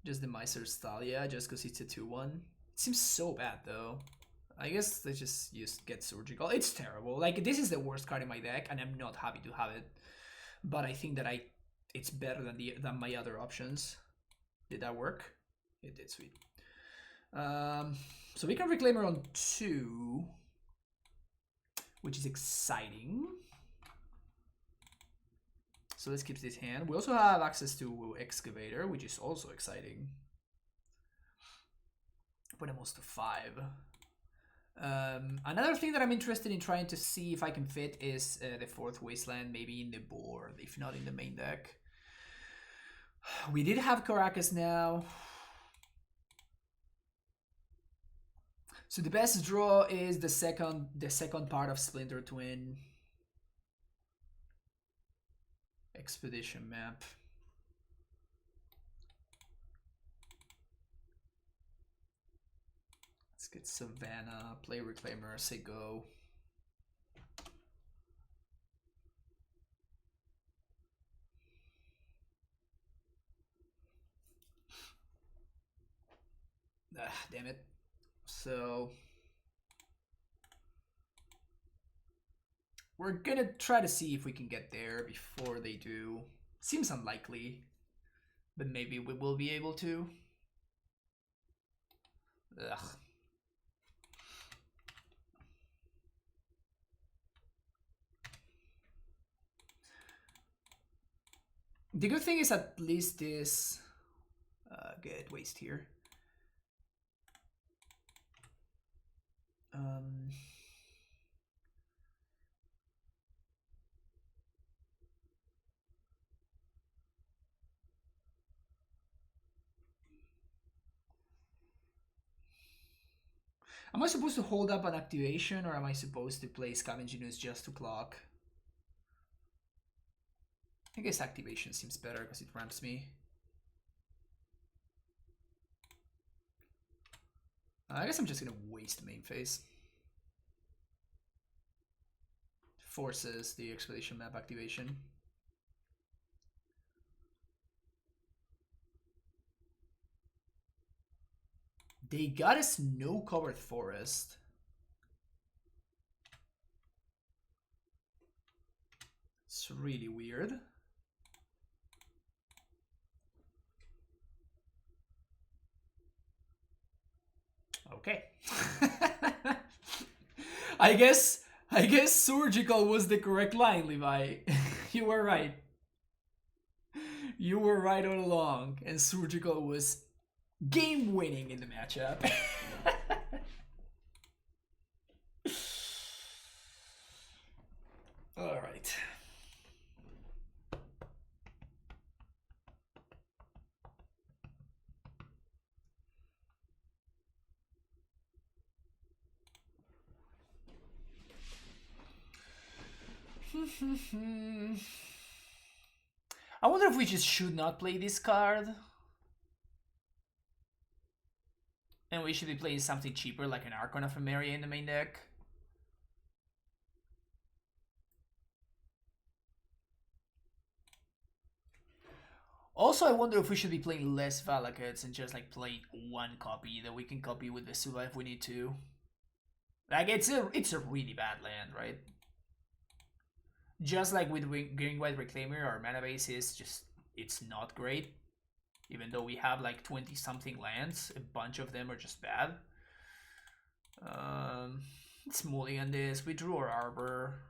Just the Miser's Thalia, just because it's a 2-1. It seems so bad though. I guess they just get Surgical. It's terrible. Like this is the worst card in my deck, and I'm not happy to have it. But I think that it's better than my other options. Did that work? It did, sweet. So we can Reclaimer on 2, which is exciting. So let's keep this hand. We also have access to Excavator, which is also exciting. Put almost to 5. Another thing that I'm interested in trying to see if I can fit is the fourth wasteland, maybe in the board, if not in the main deck. We did have Caracas now. So the best draw is the second part of Splinter Twin. Expedition map. Let's get Savannah, play Reclaimer, say go. Damn it. So we're gonna try to see if we can get there before they do. Seems unlikely, but maybe we will be able to. Ugh. The good thing is at least this get waste here. Am I supposed to hold up an activation, or am I supposed to play Scavenging Ooze just to clock? I guess activation seems better because it ramps me. I guess I'm just gonna waste main phase. Forces the expedition map activation. They got a snow-covered forest. It's really weird. Okay. I guess surgical was the correct line, Levi. You were right. You were right all along, and surgical was game winning in the matchup. All right. I wonder if we just should not play this card. And we should be playing something cheaper like an Archon of Emeria in the main deck. Also, I wonder if we should be playing less Valakuts and just like playing one copy that we can copy with Vesuva if we need to. Like it's a really bad land, right? Just like with Green White Reclaimer, our mana base is just, it's not great. Even though we have like 20 something lands, a bunch of them are just bad. Let's mulligan this. We drew our Arbor.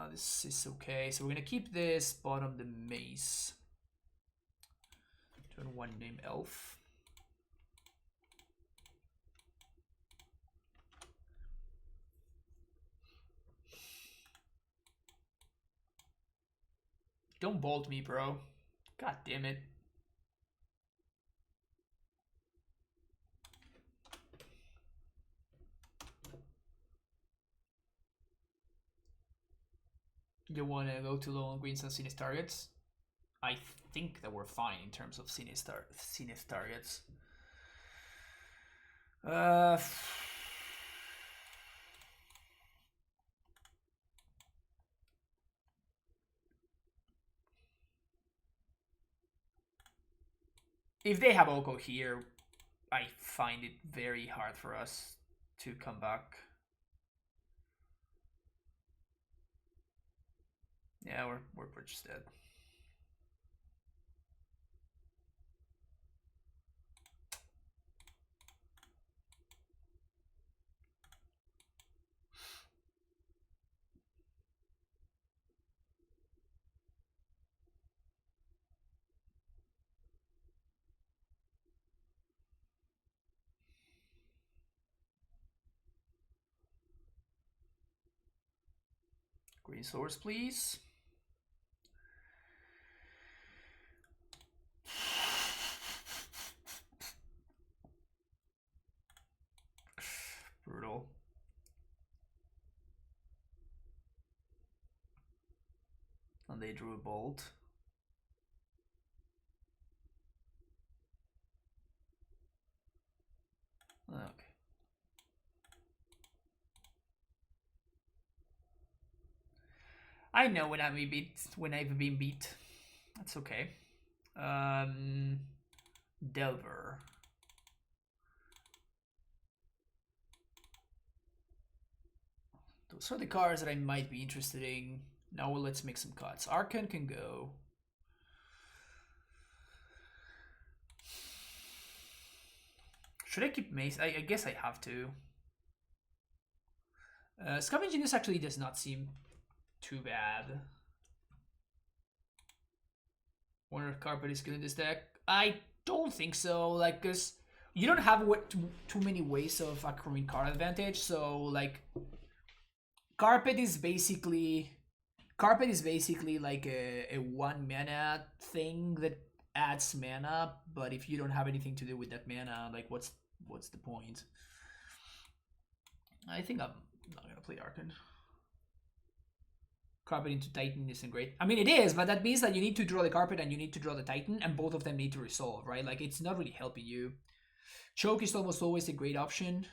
This is okay. So we're gonna keep this, bottom the Mace. Turn one, name Elf. Don't bolt me, bro. God damn it. You wanna go too low on greens and Sinist targets? I think that we're fine in terms of Sinist targets. If they have Oko here, I find it very hard for us to come back. Yeah, we're just dead. Green source, please. Brutal. And they drew a bolt. Okay. I know when I've been beat. That's okay. Delver. Those are the cards that I might be interested in. Now let's make some cuts. Archon can go. Should I keep Mace? I guess I have to. Scavenging this actually does not seem too bad. Wonder if Carpet is good in this deck. I don't think so. Like, cause you don't have too many ways of accruing card advantage. So like, Carpet is basically like a 1 mana thing that adds mana. But if you don't have anything to do with that mana, like what's the point? I think I'm not gonna play Archon. Carpet into Titan isn't great. I mean, it is, but that means that you need to draw the Carpet and you need to draw the Titan, and both of them need to resolve, right? Like, it's not really helping you. Choke is almost always a great option.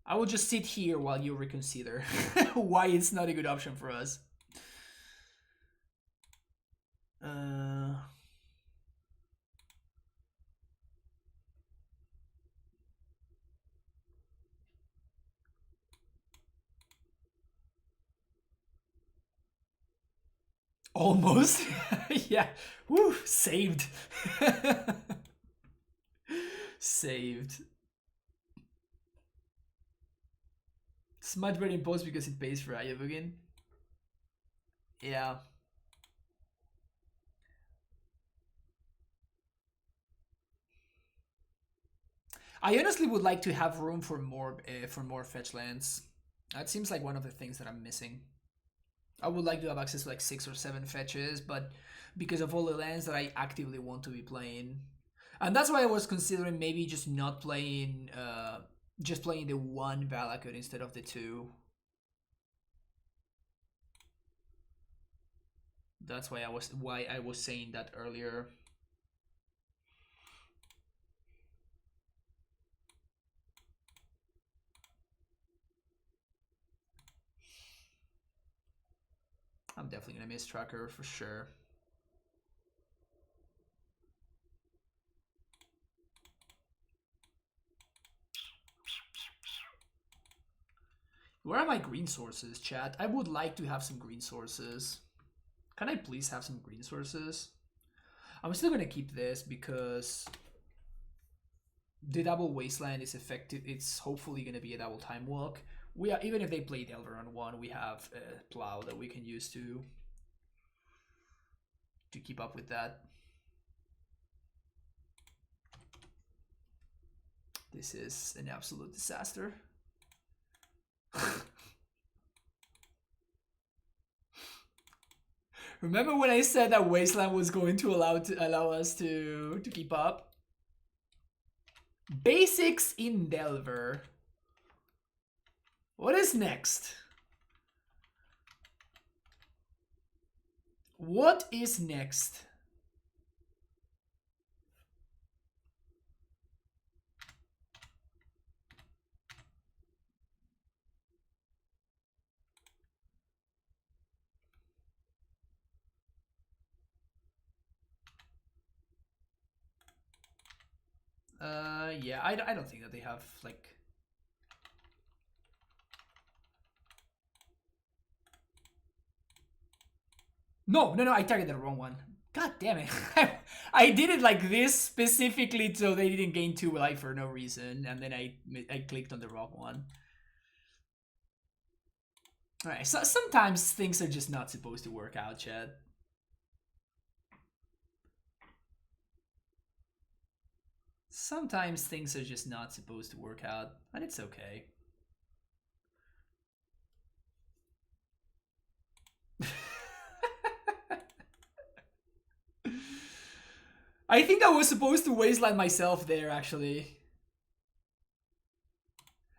I will just sit here while you reconsider why it's not a good option for us. Almost. Yeah. Woo, saved. Saved. Smudge Burning Post because it pays for Ayavugin. Yeah. I honestly would like to have room for more fetch lands. That seems like one of the things that I'm missing. I would like to have access to like 6 or 7 fetches, but because of all the lands that I actively want to be playing. And that's why I was considering maybe just not playing, just playing the 1 Valakut instead of the 2. That's why I was saying that earlier. I'm definitely gonna miss Tracker for sure. Where are my green sources, chat? I would like to have some green sources. Can I please have some green sources? I'm still gonna keep this because the double wasteland is effective. It's hopefully gonna be a double time walk. We are, even if they play Delver on 1, we have a plow that we can use to keep up with that. This is an absolute disaster. Remember when I said that Wasteland was going to allow us to keep up? Basics in Delver. What is next? What is next? Yeah, I don't think that they have, like... No, I targeted the wrong one. God damn it. I did it like this specifically so they didn't gain 2 life for no reason, and then I clicked on the wrong one. Alright, so sometimes things are just not supposed to work out, Chad. Sometimes things are just not supposed to work out, and it's okay. I think I was supposed to wasteland myself there, actually.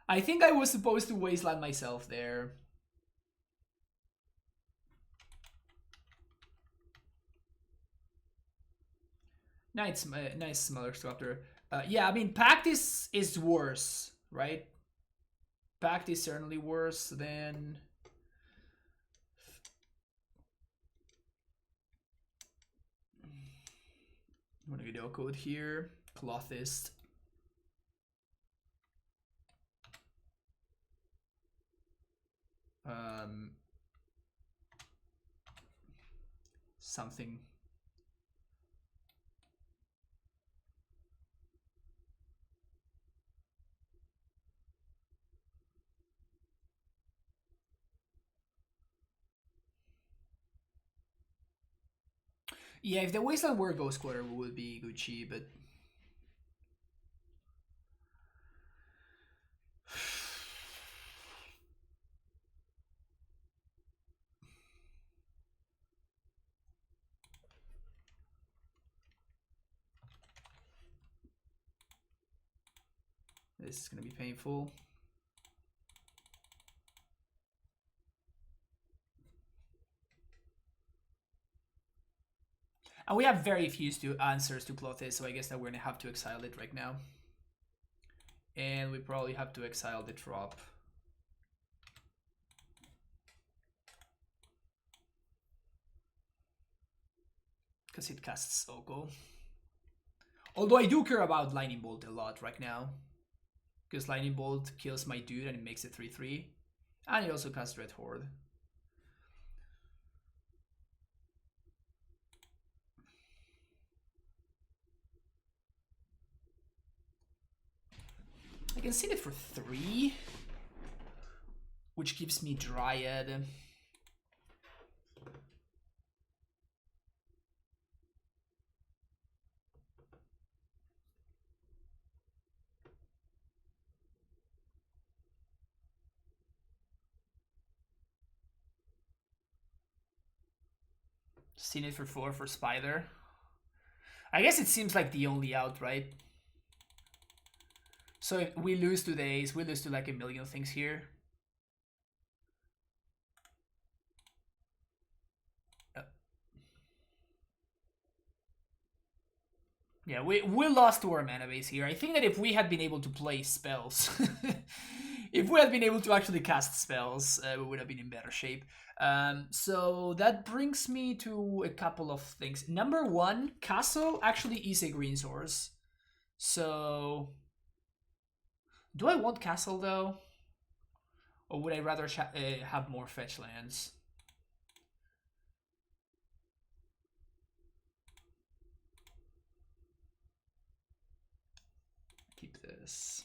I think I was supposed to wasteland myself there. Nice, nice smaller sculptor. Yeah, I mean, Pact is worse, right? Pact is certainly worse than... I'm gonna video code here. Clothist. Something. Yeah, if the wasteland were Ghost Quarter, we would be Gucci, but this is gonna be painful. And we have very few answers to Clothes, so I guess that we're gonna have to exile it right now. And we probably have to exile the drop. Because it casts Oko. Although I do care about Lightning Bolt a lot right now. Because Lightning Bolt kills my dude and it makes it 3-3. And it also casts Red Horde. I can seal it for 3. Which gives me Dryad. Seen it for 4 for Spider. I guess it seems like the only out, right? So if we lose to the Ace, we lose to like a million things here. Yeah, we lost to our mana base here. I think that if we had been able to play spells, if we had been able to actually cast spells, we would have been in better shape. So that brings me to a couple of things. Number 1, Castle actually is a green source. So, do I want Castle though? Or would I rather have more fetch lands? Keep this.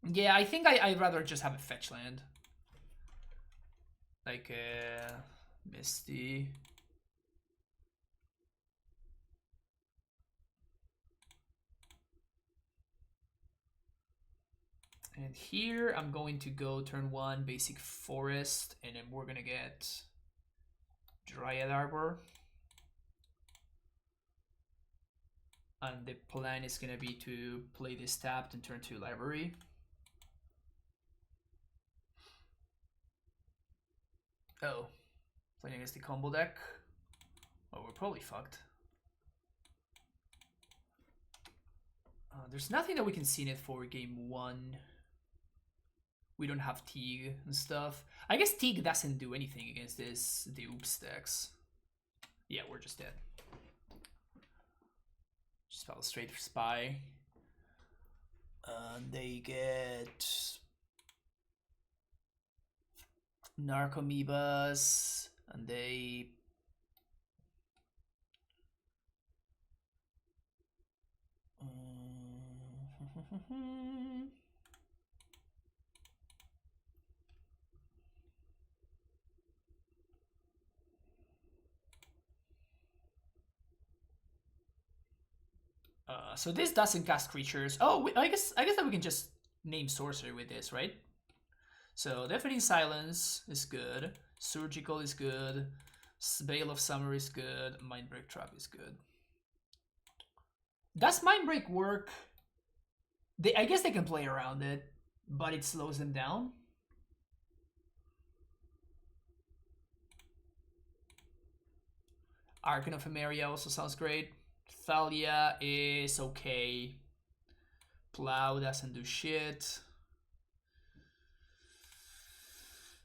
Yeah, I think I'd rather just have a fetch land. Like Misty. And here I'm going to go turn 1 basic forest, and then we're gonna get Dryad Arbor. And the plan is gonna be to play this tapped and turn 2 library. Oh, playing against the combo deck. Oh, we're probably fucked. There's nothing that we can see in it for game 1. We don't have Teague and stuff. I guess Teague doesn't do anything against the Oops decks. Yeah, we're just dead. Just fell straight for Spy. They get Narcomoebas, and they so this doesn't cast creatures. Oh, I guess that we can just name sorcery with this, right? So Deafening Silence is good. Surgical is good. Veil of Summer is good. Mindbreak Trap is good. Does Mindbreak work? I guess they can play around it, but it slows them down. Archon of Emeria also sounds great. Thalia is okay. Plow doesn't do shit.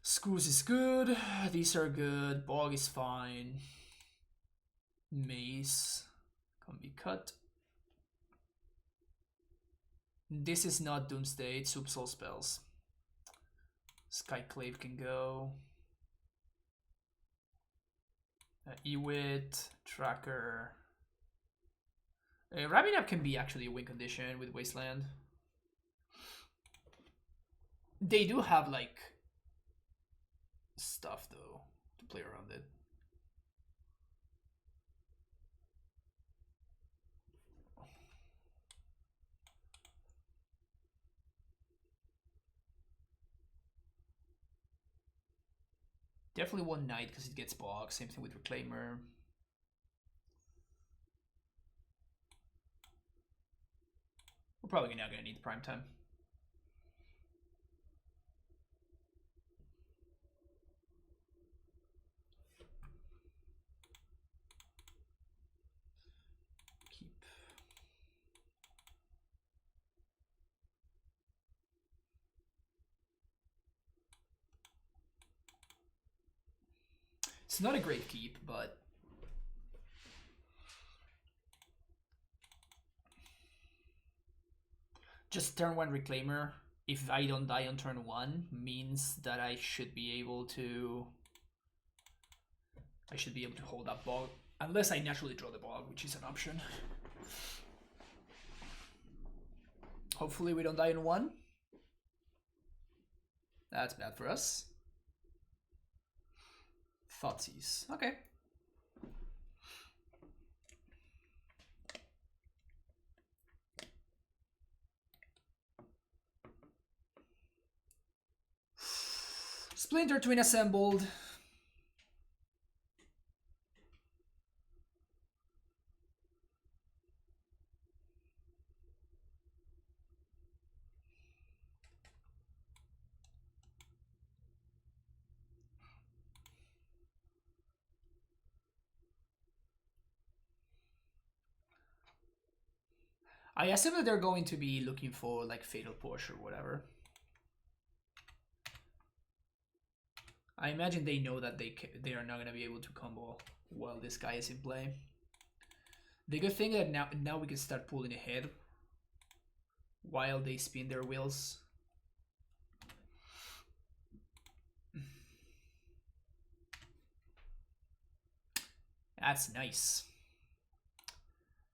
Screws is good. These are good. Bog is fine. Mace can be cut. This is not Doomsday, it's Subsoul spells. Skyclave can go. Ewit, Tracker. Wrapping Up can be actually a win condition with Wasteland. They do have like stuff though to play around it. Definitely one Knight because it gets blocked. Same thing with Reclaimer. We're probably not going to need the prime time. Keep. It's not a great keep, but just turn 1 Reclaimer, if I don't die on turn 1, means that I should be able to hold that bog. Unless I naturally draw the bog, which is an option. Hopefully we don't die on 1. That's bad for us. Thoughtseize. Okay. Splinter Twin assembled. I assume that they're going to be looking for like Fatal Push or whatever. I imagine they know that they are not going to be able to combo while this guy is in play. The good thing that now we can start pulling ahead while they spin their wheels. That's nice.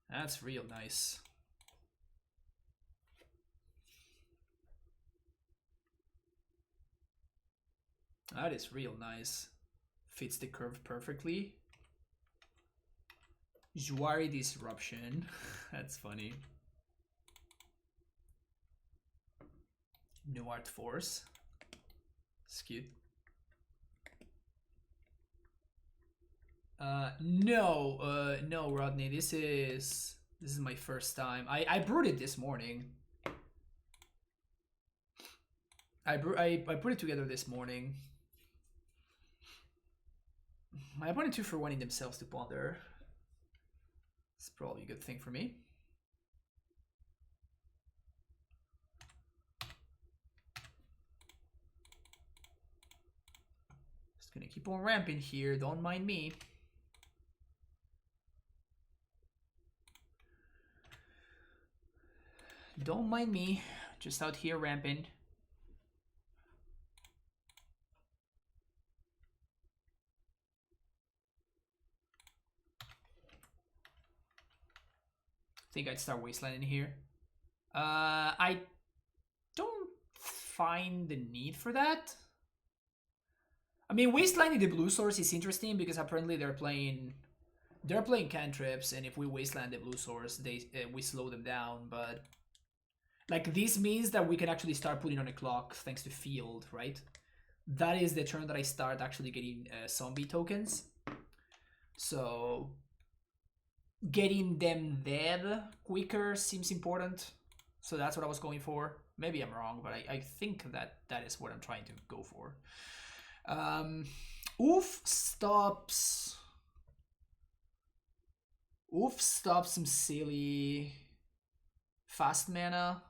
That's real nice. That is real nice. Fits the curve perfectly. Juari Disruption. That's funny. No Art Force. It's cute. No, Rodney. This is my first time. I brewed it this morning. I put it together this morning. My opponent 2 for 1-ing themselves to ponder. It's probably a good thing for me. Just gonna keep on ramping here. Don't mind me. Don't mind me. Just out here ramping. Think I'd start Wasteland in here. I don't find the need for that. I mean, Wastelanding the blue source is interesting because apparently they're playing cantrips, and if we Wasteland the blue source, we slow them down. But like this means that we can actually start putting on a clock thanks to field, right? That is the turn that I start actually getting zombie tokens. So getting them dead quicker seems important. So that's what I was going for. Maybe I'm wrong, but I think that is what I'm trying to go for. Oof stops. Oof stops some silly fast mana.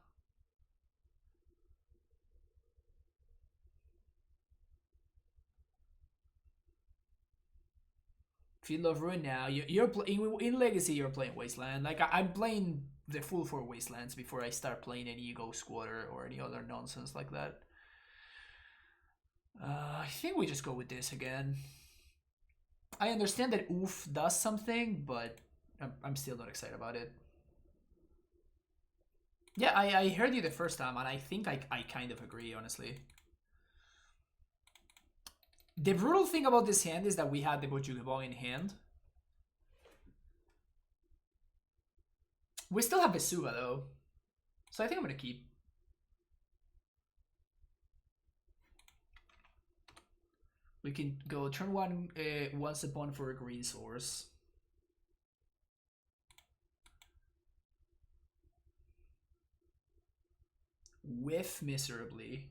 Field of Ruin now. You're playing in Legacy. You're playing Wasteland. Like I'm playing the full 4 Wastelands before I start playing any Ghost Squatter or any other nonsense like that. I think we just go with this again. I understand that Oof does something, but I'm still not excited about it. Yeah, I heard you the first time, and I think I kind of agree, honestly. The brutal thing about this hand is that we had the Bojugabong in hand. We still have Vesuva, though. So I think I'm going to keep. We can go turn 1 once upon for a green source. Whiff miserably.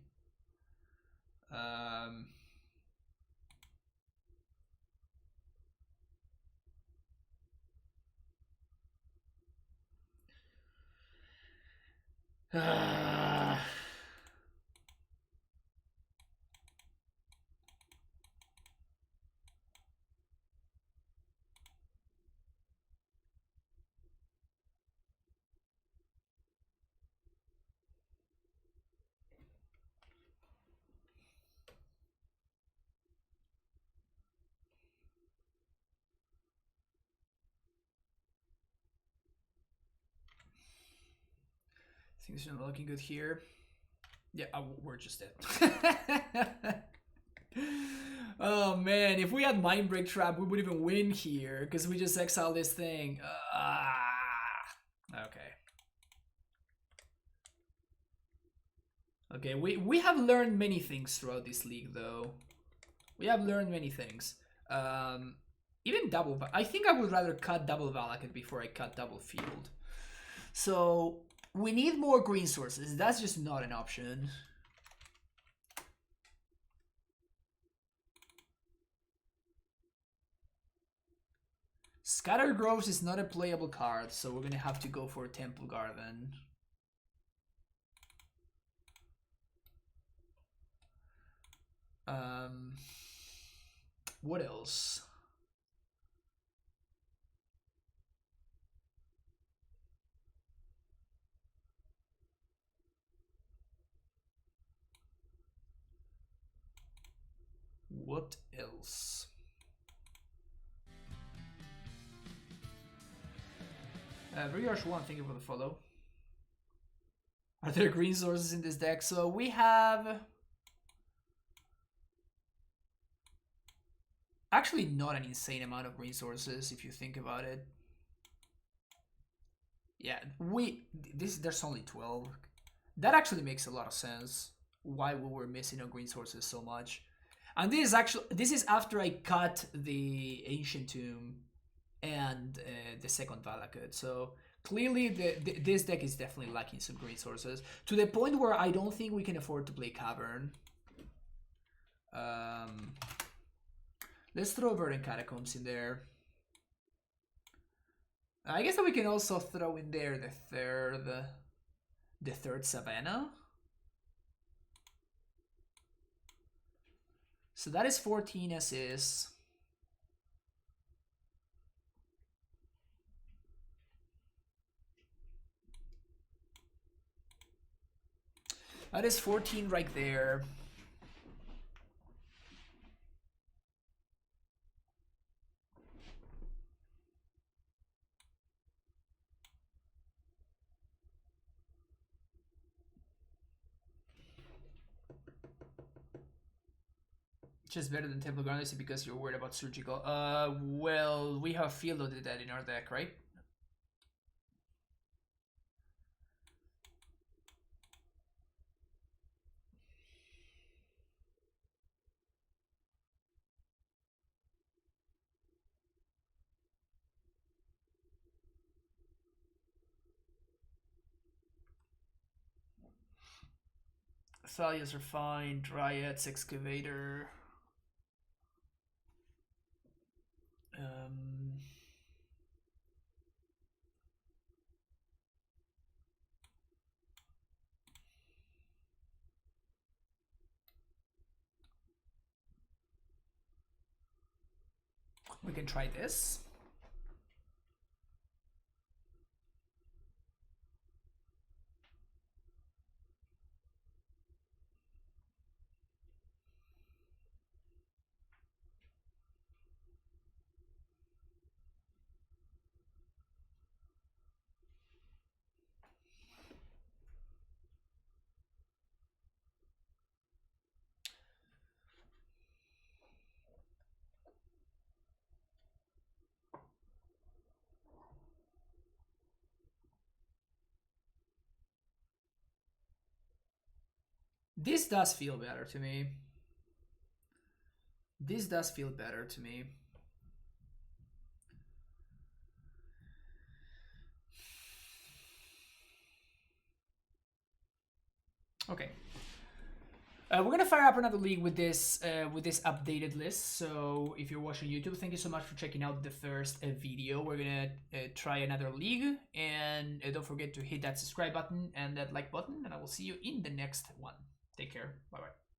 Things are not looking good here. Yeah, we're just dead. Oh man, if we had Mind Break Trap, we would even win here because we just exile this thing. Okay. Okay, we have learned many things throughout this league, though. We have learned many things. Even double. I think I would rather cut double Valakut before I cut double Field. So we need more green sources. That's just not an option. Scatter Groves is not a playable card, so we're gonna have to go for Temple Garden. What else? What else? Briarch 1, thank you for the follow. Are there green sources in this deck? So we have... Actually not an insane amount of green sources if you think about it. Yeah, there's only 12. That actually makes a lot of sense. Why we were missing on green sources so much. And this is after I cut the Ancient Tomb and the second Valakut. So clearly this deck is definitely lacking some green sources. To the point where I don't think we can afford to play Cavern. Let's throw Verdant Catacombs in there. I guess that we can also throw in there the third Savannah. So that is 14 assists. That is 14 right there. Just better than Temple Ground because you're worried about surgical. Well, we have Field of the Dead in our deck, right? Thalias are fine. Dryads, Excavator. We can try this. This does feel better to me. This does feel better to me. Okay. We're gonna fire up another league with this updated list. So if you're watching YouTube, thank you so much for checking out the first video. We're gonna try another league, and don't forget to hit that subscribe button and that like button, and I will see you in the next one. Take care. Bye bye.